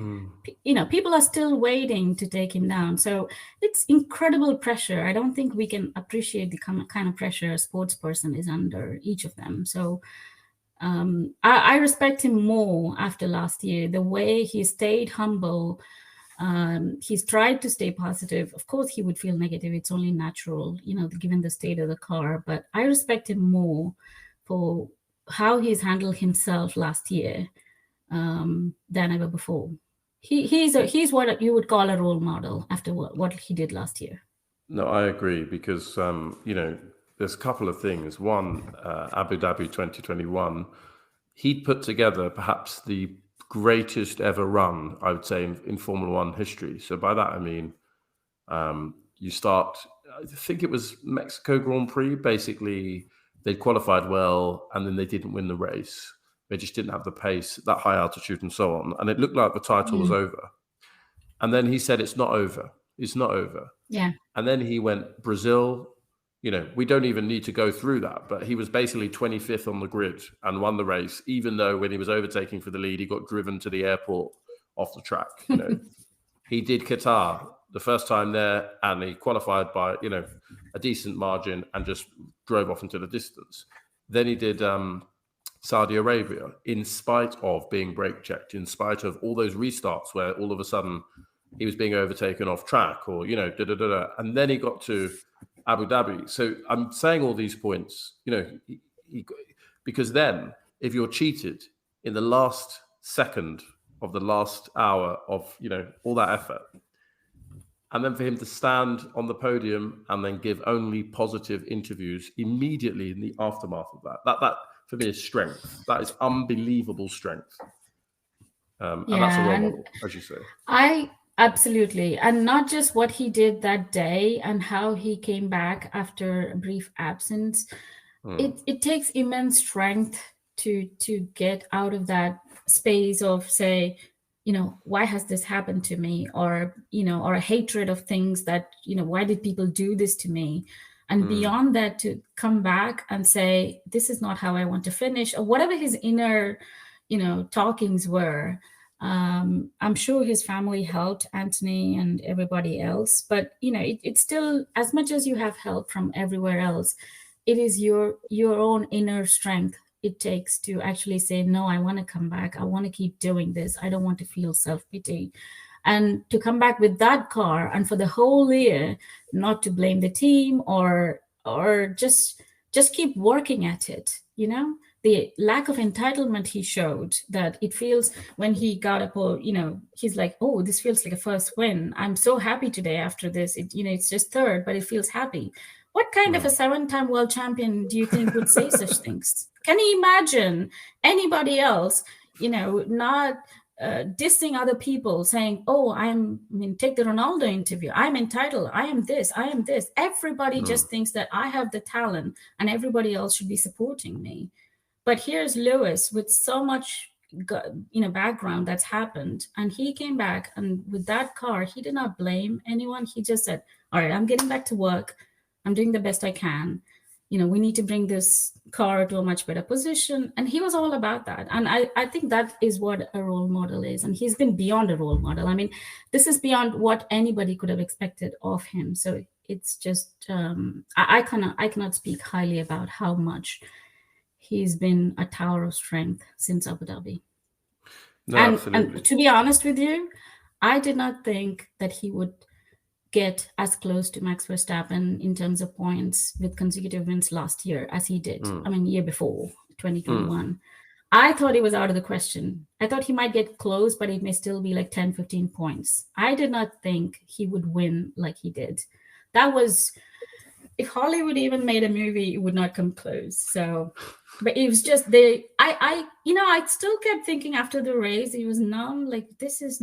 People are still waiting to take him down. So it's incredible pressure. I don't think we can appreciate the kind of pressure a sports person is under, each of them. So I respect him more after last year, the way he stayed humble. He's tried to stay positive. Of course, he would feel negative. It's only natural, given the state of the car. But I respect him more for how he's handled himself last year than ever before. He's what you would call a role model after what he did last year. No, I agree because, there's a couple of things. One, Abu Dhabi 2021, he'd put together perhaps the greatest ever run, I would say, in Formula One history. So by that, I mean, you start, I think it was Mexico Grand Prix. Basically, they qualified well, and then they didn't win the race. They just didn't have the pace, that high altitude and so on. And it looked like the title was over. And then he said, it's not over. It's not over. Yeah. And then he went Brazil. We don't even need to go through that, but he was basically 25th on the grid and won the race, even though when he was overtaking for the lead, he got driven to the airport off the track. He did Qatar the first time there, and he qualified by, a decent margin and just drove off into the distance. Then he did Saudi Arabia, in spite of being brake checked, in spite of all those restarts where all of a sudden he was being overtaken off track, or and then he got to Abu Dhabi. So I'm saying all these points, because then if you're cheated in the last second of the last hour of all that effort, and then for him to stand on the podium and then give only positive interviews immediately in the aftermath of that for me is strength. That is unbelievable strength. And that's a role model, as you say. Absolutely. And not just what he did that day and how he came back after a brief absence. It takes immense strength to get out of that space of, say, why has this happened to me? Or, or a hatred of things that, why did people do this to me? And beyond that, to come back and say, this is not how I want to finish, or whatever his inner, talkings were. I'm sure his family helped Anthony and everybody else, but it's still, as much as you have help from everywhere else, it is your own inner strength it takes to actually say, no, I want to come back. I want to keep doing this. I don't want to feel self-pity. And to come back with that car and for the whole year, not to blame the team or just keep working at it, the lack of entitlement he showed, that it feels when he got up, he's like, oh, this feels like a first win. I'm so happy today after this. It's just third, but it feels happy. What kind of a 7-time world champion do you think would say such things? Can you imagine anybody else, not dissing other people, saying, oh, take the Ronaldo interview. I'm entitled. I am this. I am this. Everybody just thinks that I have the talent and everybody else should be supporting me. But here's Lewis with so much, background that's happened. And he came back, and with that car, he did not blame anyone. He just said, all right, I'm getting back to work. I'm doing the best I can. We need to bring this car to a much better position. And he was all about that. And I think that is what a role model is. And he's been beyond a role model. I mean, this is beyond what anybody could have expected of him. So it's just, I cannot speak highly about how much he's been a tower of strength since Abu Dhabi. No, and to be honest with you, I did not think that he would get as close to Max Verstappen in terms of points with consecutive wins last year as he did. I mean, year before, 2021. I thought it was out of the question. I thought he might get close, but it may still be like 10, 15 points. I did not think he would win like he did. That was, if Hollywood even made a movie, it would not come close. So, but it was just I still kept thinking after the race, it was numb. Like, this is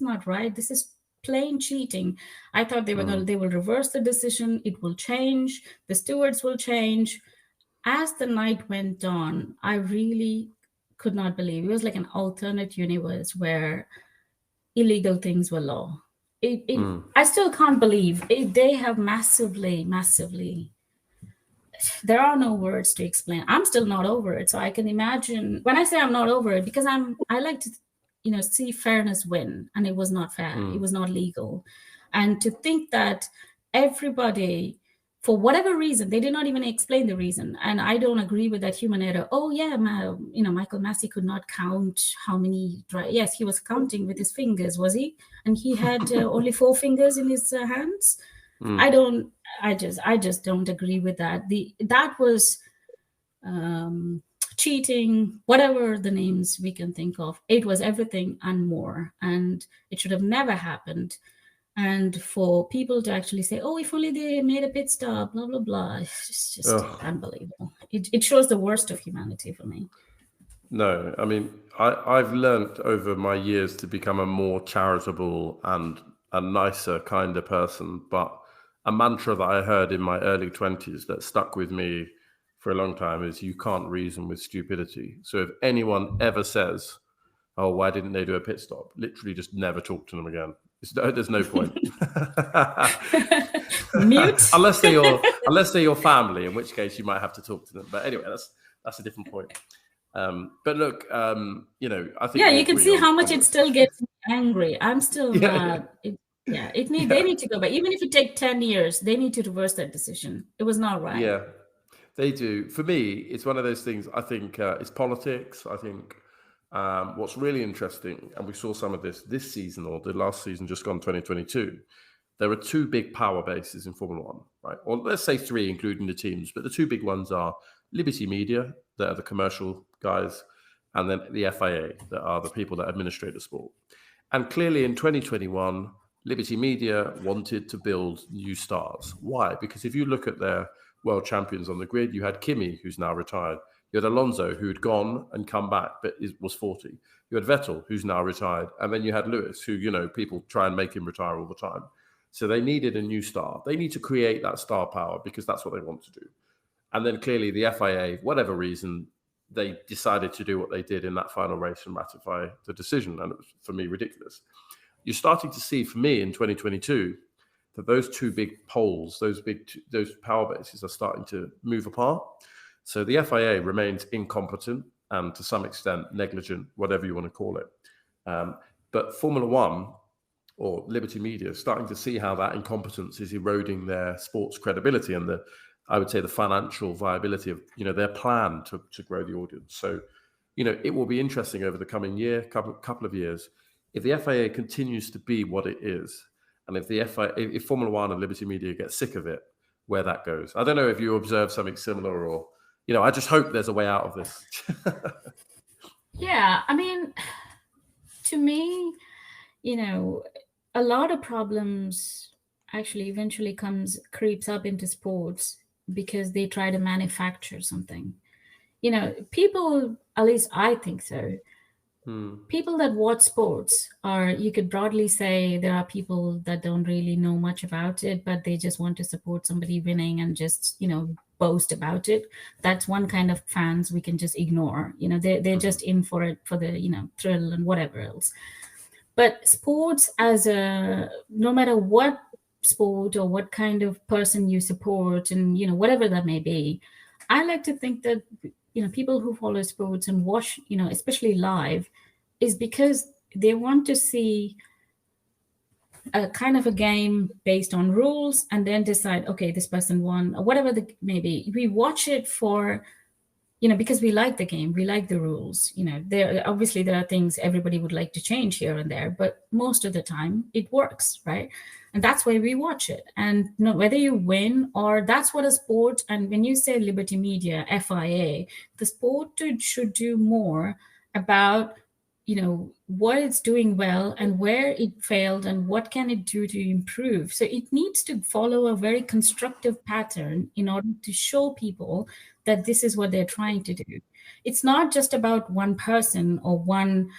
not right. This is plain cheating. I thought they will reverse the decision. It will change. The stewards will change. As the night went on, I really could not believe it was like an alternate universe where illegal things were law. I still can't believe it. They have massively. There are no words to explain. I'm still not over it. So I can imagine when I say I'm not over it, because I like to see fairness win, and it was not fair. It was not legal. And to think that everybody, for whatever reason, they did not even explain the reason. And I don't agree with that human error. Oh yeah, Michael Massey could not count how many. Yes, he was counting with his fingers, was he? And he had only 4 fingers in his hands. I just don't agree with that. That was cheating, whatever the names we can think of. It was everything and more, and it should have never happened. And for people to actually say, oh, if only they made a pit stop, blah blah blah, it's just unbelievable. It shows the worst of humanity for me. No, I mean, I've learned over my years to become a more charitable and a nicer, kinder person, but a mantra that I heard in my early 20s that stuck with me for a long time is, you can't reason with stupidity. So if anyone ever says, oh, why didn't they do a pit stop? Literally just never talk to them again. There's no point. Mute. unless they're your family, in which case you might have to talk to them. But anyway, that's a different point. But look, I think you can see how much it still gets me angry. I'm still not. They need to go back. Even if it takes 10 years, they need to reverse that decision. It was not right. Yeah. They do. For me, it's one of those things. I think it's politics. I think what's really interesting, and we saw some of this season or the last season just gone 2022. There are two big power bases in Formula One, right? Or let's say three, including the teams. But the two big ones are Liberty Media, that are the commercial guys, and then the FIA, that are the people that administrate the sport. And clearly in 2021, Liberty Media wanted to build new stars. Why? Because if you look at their world champions on the grid, you had Kimi, who's now retired. You had Alonso, who had gone and come back, but was 40. You had Vettel, who's now retired. And then you had Lewis, who, people try and make him retire all the time. So they needed a new star. They need to create that star power because that's what they want to do. And then clearly the FIA, whatever reason, they decided to do what they did in that final race and ratify the decision. And it was, for me, ridiculous. You're starting to see, for me, in 2022, that those two big poles, those power bases are starting to move apart. So the FIA remains incompetent and to some extent negligent, whatever you want to call it. But Formula One or Liberty Media is starting to see how that incompetence is eroding their sports credibility and I would say the financial viability of their plan to grow the audience. So it will be interesting over the coming couple of years if the FIA continues to be what it is, and if Formula One and Liberty Media get sick of it, where that goes. I don't know if you observe something similar, or I just hope there's a way out of this. Yeah, I mean, to me, a lot of problems actually eventually creeps up into sports because they try to manufacture something. People, at least I think so, people that watch sports you could broadly say there are people that don't really know much about it, but they just want to support somebody winning and just, boast about it. That's one kind of fans we can just ignore. They're just in for it, for the, thrill and whatever else. But sports no matter what sport or what kind of person you support and, whatever that may be, I like to think that, people who follow sports and watch, especially live, is because they want to see a kind of a game based on rules and then decide, okay, this person won or whatever the may be. We watch it for, because we like the game, we like the rules. There are things everybody would like to change here and there, but most of the time it works, right? And that's why we watch it. And whether you win or that's what a sport. And when you say Liberty Media, FIA, the sport should do more about what it's doing well and where it failed and what can it do to improve. So it needs to follow a very constructive pattern in order to show people that this is what they're trying to do. It's not just about one person or one,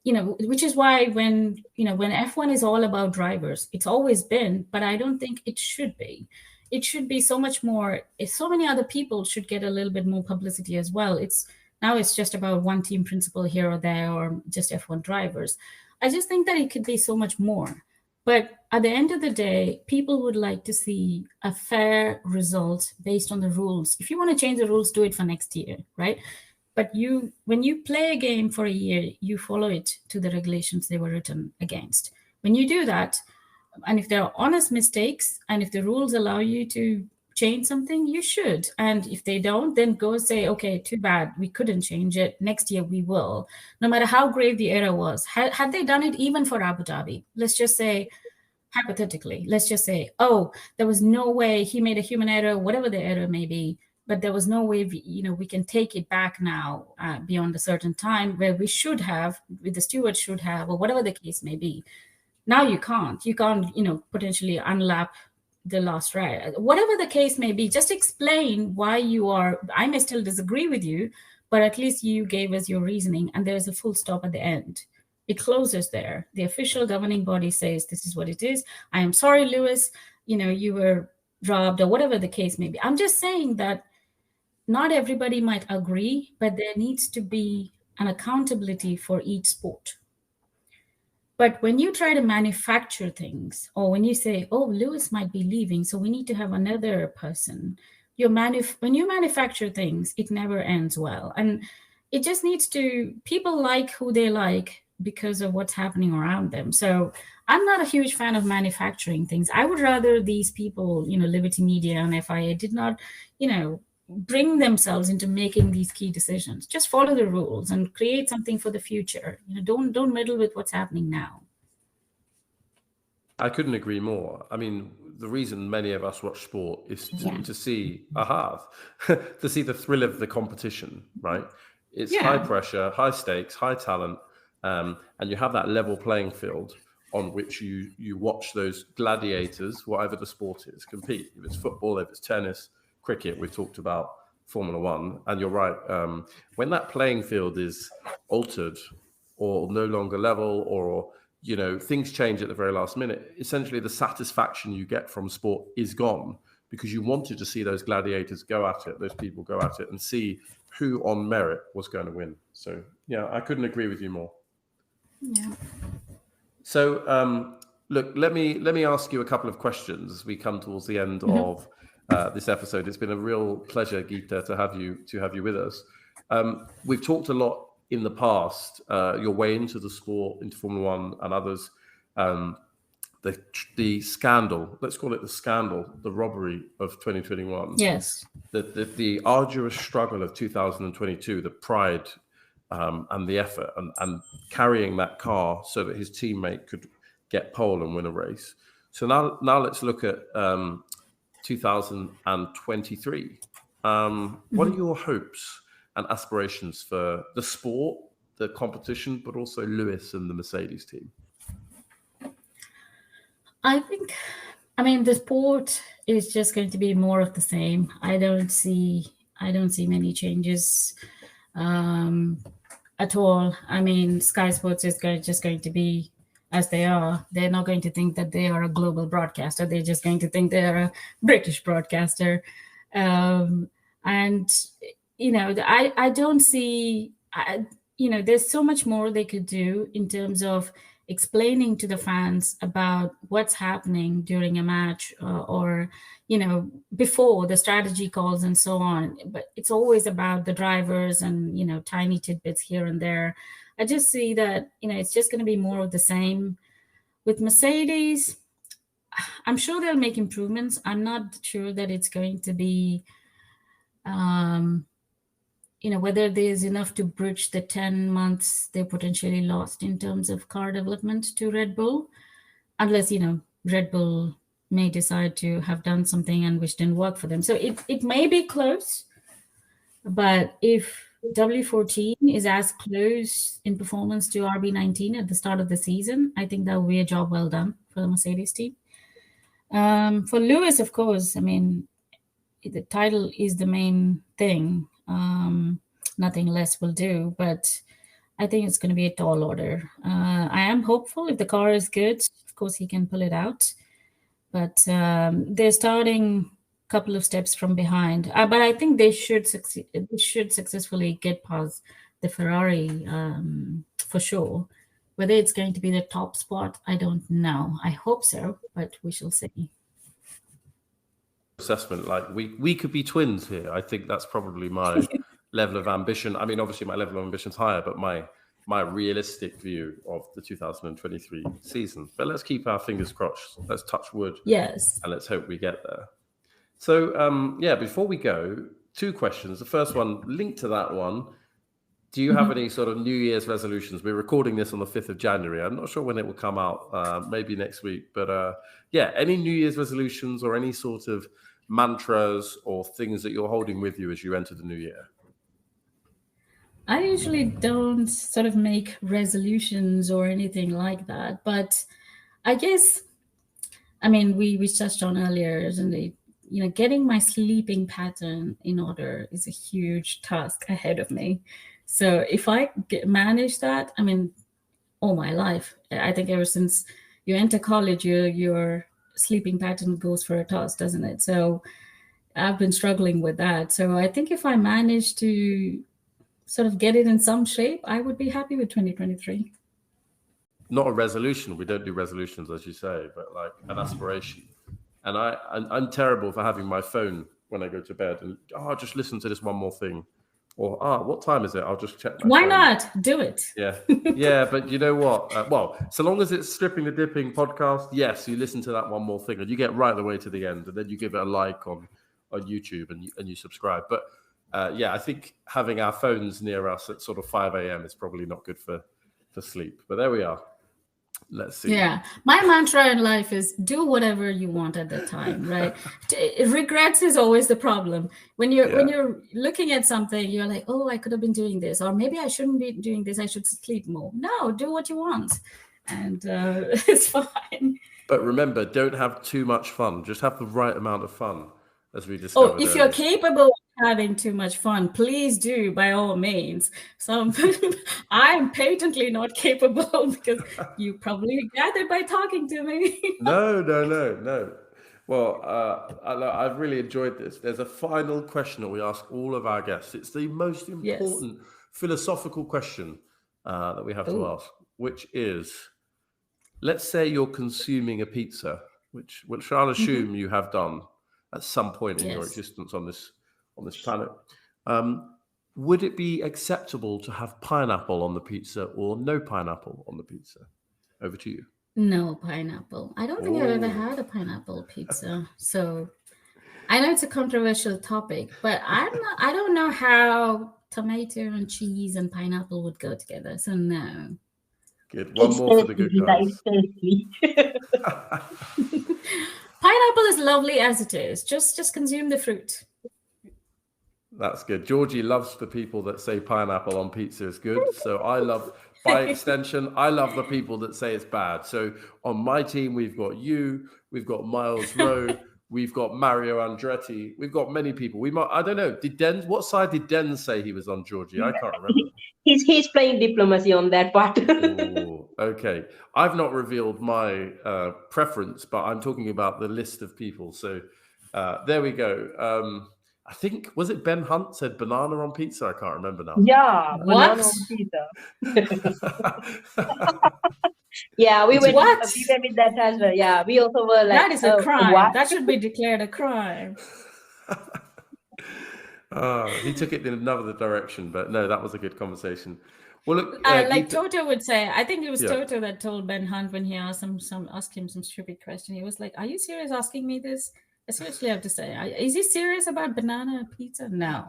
which is why when F1 is all about drivers, it's always been, but I don't think it should be. It should be so much more. So many other people should get a little bit more publicity as well. Now it's just about one team principal here or there, or just F1 drivers. I just think that it could be so much more. But at the end of the day, people would like to see a fair result based on the rules. If you want to change the rules, do it for next year, right? But when you play a game for a year, you follow it to the regulations they were written against. When you do that, and if there are honest mistakes, and if the rules allow you to change something, you should. And if they don't, then go say, okay, too bad, we couldn't change it. Next year we will, no matter how grave the error was. Had they done it even for Abu Dhabi, let's just say, hypothetically, let's just say, oh, there was no way he made a human error, whatever the error may be, but there was no way we can take it back now beyond a certain time where we should have, the steward should have, or whatever the case may be. Now you can't potentially unlap the last ride, whatever the case may be. Just explain why I may still disagree with you, but at least you gave us your reasoning and there's a full stop at the end. It closes there. The official governing body says this is what it is. I am sorry, Lewis, you were robbed, or whatever the case may be. I'm just saying that not everybody might agree, but there needs to be an accountability for each sport. But when you try to manufacture things, or when you say, oh, Lewis might be leaving, so we need to have another person, when you manufacture things, it never ends well. And it just needs to, people like who they like because of what's happening around them. So I'm not a huge fan of manufacturing things. I would rather these people, Liberty Media and FIA did not, bring themselves into making these key decisions. Just follow the rules and create something for the future. Don't meddle with what's happening now. I couldn't agree more. I mean, the reason many of us watch sport is to see to see the thrill of the competition, right? It's high pressure, high stakes, high talent, and you have that level playing field on which you watch those gladiators, whatever the sport is, compete. If it's football, if it's tennis, cricket, we've talked about Formula One, and you're right. When that playing field is altered or no longer level, or things change at the very last minute, essentially the satisfaction you get from sport is gone, because you wanted to see those gladiators go at it, those people go at it, and see who on merit was going to win. So yeah, I couldn't agree with you more. Yeah. So look, let me ask you a couple of questions as we come towards the end of this episode. It's been a real pleasure, Geetha, to have you with us. We've talked a lot in the past, your way into the sport, into Formula One and others, the scandal, let's call it the scandal, the robbery of 2021. Yes. The arduous struggle of 2022, the pride and the effort, and carrying that car so that his teammate could get pole and win a race. So now let's look at 2023. What are your hopes and aspirations for the sport, the competition, but also Lewis and the Mercedes team? I mean, the sport is just going to be more of the same. I don't see many changes at all. I mean, Sky Sports is just going to be as they are. They're not going to think that they are a global broadcaster. They're just going to think they're a British broadcaster. And I don't see, there's so much more they could do in terms of explaining to the fans about what's happening during a match or before the strategy calls and so on. But it's always about the drivers and, tiny tidbits here and there. I just see that, it's just going to be more of the same. With Mercedes, I'm sure they'll make improvements. I'm not sure that it's going to be whether there's enough to bridge the 10 months they potentially lost in terms of car development to Red Bull, unless, Red Bull may decide to have done something and which didn't work for them. So it may be close, but if W14 is as close in performance to RB19 at the start of the season, I think that will be a job well done for the Mercedes team. For Lewis, of course, I mean, the title is the main thing. Nothing less will do, but I think it's going to be a tall order. I am hopeful if the car is good, of course he can pull it out, but they're starting a couple of steps from behind. But I think they should succeed. They should successfully get past the Ferrari for sure. Whether it's going to be the top spot, I don't know. I hope so, but we shall see. Assessment, like we could be twins here. I think that's probably my level of ambition. I mean, obviously my level of ambition is higher, but my realistic view of the 2023 season. But let's keep our fingers crossed. Let's touch wood. Yes. And let's hope we get there. So before we go, 2 questions. The first one linked to that one. Do you have any sort of New Year's resolutions? We're recording this on the 5th of January. I'm not sure when it will come out, maybe next week. But any New Year's resolutions or any sort of mantras or things that you're holding with you as you enter the new year? I usually don't sort of make resolutions or anything like that. But I guess, I mean, we touched on earlier, isn't it? Getting my sleeping pattern in order is a huge task ahead of me. So if I manage that, I mean, all my life, I think ever since you enter college, your sleeping pattern goes for a toss, doesn't it? So I've been struggling with that. So I think if I manage to sort of get it in some shape, I would be happy with 2023. Not a resolution. We don't do resolutions, as you say, but like an aspiration. And I'm terrible for having my phone when I go to bed and I'll just listen to this one more thing. Or, what time is it? I'll just check my Why phone. not? Do it. Yeah. Yeah, but you know what? Well, so long as it's Stripping the Dipping podcast, yes, you listen to that one more thing and you get right the way to the end and then you give it a like on on YouTube and you subscribe. But I think having our phones near us at sort of 5 a.m. is probably not good for sleep. But there we are. Let's see. Yeah, my mantra in life is do whatever you want at the time, right? Regrets is always the problem. When you're looking at something, you're like, oh, I could have been doing this, or maybe I shouldn't be doing this. I should sleep more. No, do what you want, and it's fine. But remember, don't have too much fun. Just have the right amount of fun, as we discovered. Oh, if you're capable of having too much fun, please do, by all means. I'm patently not capable because you probably gathered by talking to me. No. Well, I've really enjoyed this. There's a final question that we ask all of our guests. It's the most important philosophical question that we have to ask, which is, let's say you're consuming a pizza, which I'll assume you have done at some point in your existence on this planet. Would it be acceptable to have pineapple on the pizza or no pineapple on the pizza? Over to you. No pineapple. I don't think I've ever had a pineapple pizza. So I know it's a controversial topic, but I don't know how tomato and cheese and pineapple would go together. So no. Good. One more for the good guys. Pineapple is lovely as it is. Just consume the fruit. That's good. Georgie loves the people that say pineapple on pizza is good. So I love, by extension, I love the people that say it's bad. So on my team, we've got you, we've got Miles Rowe, we've got Mario Andretti, we've got many people. I don't know. What side did Den say he was on, Georgie? I can't remember. He's playing diplomacy on that part. Ooh, okay. I've not revealed my preference, but I'm talking about the list of people. So there we go. I think, was it Ben Hunt said banana on pizza? I can't remember now. Yeah, what? Banana on pizza. Yeah, we went with that as well. Yeah, we also were like, that is a crime. What? That should be declared a crime. He took it in another direction, but no, that was a good conversation. Well, look, like Toto would say, I think it was Toto that told Ben Hunt when he asked him some stupid question. He was like, "Are you serious asking me this?" I seriously have to say, is he serious about banana pizza? No.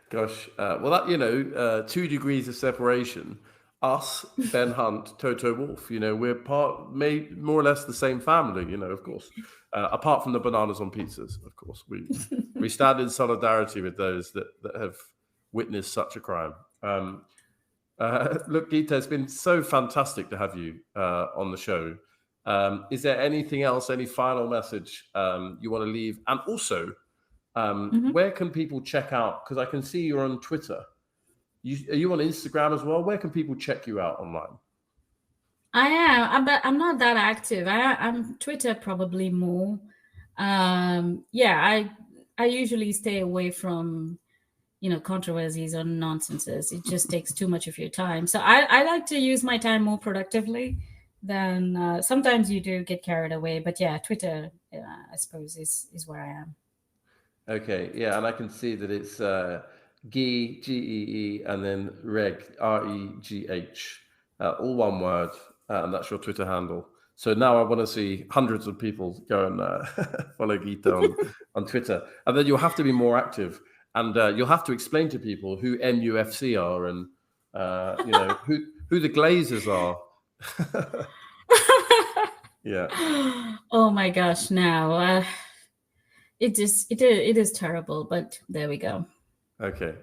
Gosh, well, that 2 degrees of separation. Us, Ben Hunt, Toto Wolff. We're more or less the same family. Of course. Apart from the bananas on pizzas, of course, we stand in solidarity with those that have witnessed such a crime. Look, Geetha, it's been so fantastic to have you on the show. Is there anything else, any final message you want to leave? And also, where can people check out? Because I can see you're on Twitter. Are you on Instagram as well? Where can people check you out online? I am, but I'm not that active. I'm Twitter probably more. I usually stay away from controversies or nonsenses. It just takes too much of your time. So I like to use my time more productively than sometimes you do get carried away. But yeah, Twitter, I suppose, is where I am. Okay, yeah, and I can see that it's Gee, G-E-E, and then Reg, R-E-G-H, all one word, and that's your Twitter handle. So now I want to see hundreds of people go and follow Geetha on Twitter. And then you'll have to be more active, and you'll have to explain to people who MUFC are and who the Glazers are. Yeah. Oh my gosh! Now it is terrible, but there we go. Okay.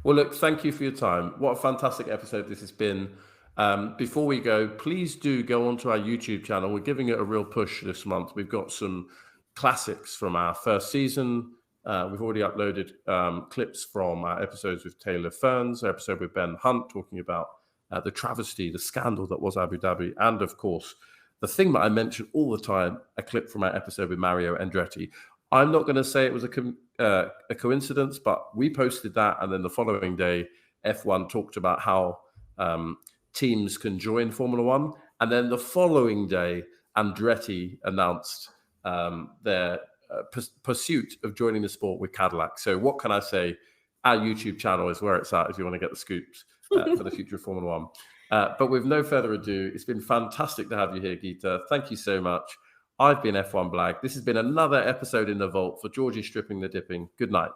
Well, look, thank you for your time. What a fantastic episode this has been. Before we go, please do go onto our YouTube channel. We're giving it a real push this month. We've got some classics from our first season. We've already uploaded clips from our episodes with Taylor Ferns, our episode with Ben Hunt, talking about the travesty, the scandal that was Abu Dhabi, and of course, the thing that I mention all the time, a clip from our episode with Mario Andretti. I'm not going to say it was a coincidence, but we posted that, and then the following day, F1 talked about how teams can join Formula One, and then the following day, Andretti announced their pursuit of joining the sport with Cadillac. So what can I say? Our YouTube channel is where it's at if you want to get the scoops for the future of Formula One. But with no further ado, it's been fantastic to have you here, Geetha. Thank you so much. I've been F1 Blag. This has been another episode in the vault for Georgie Stripping the Dipping. Good night.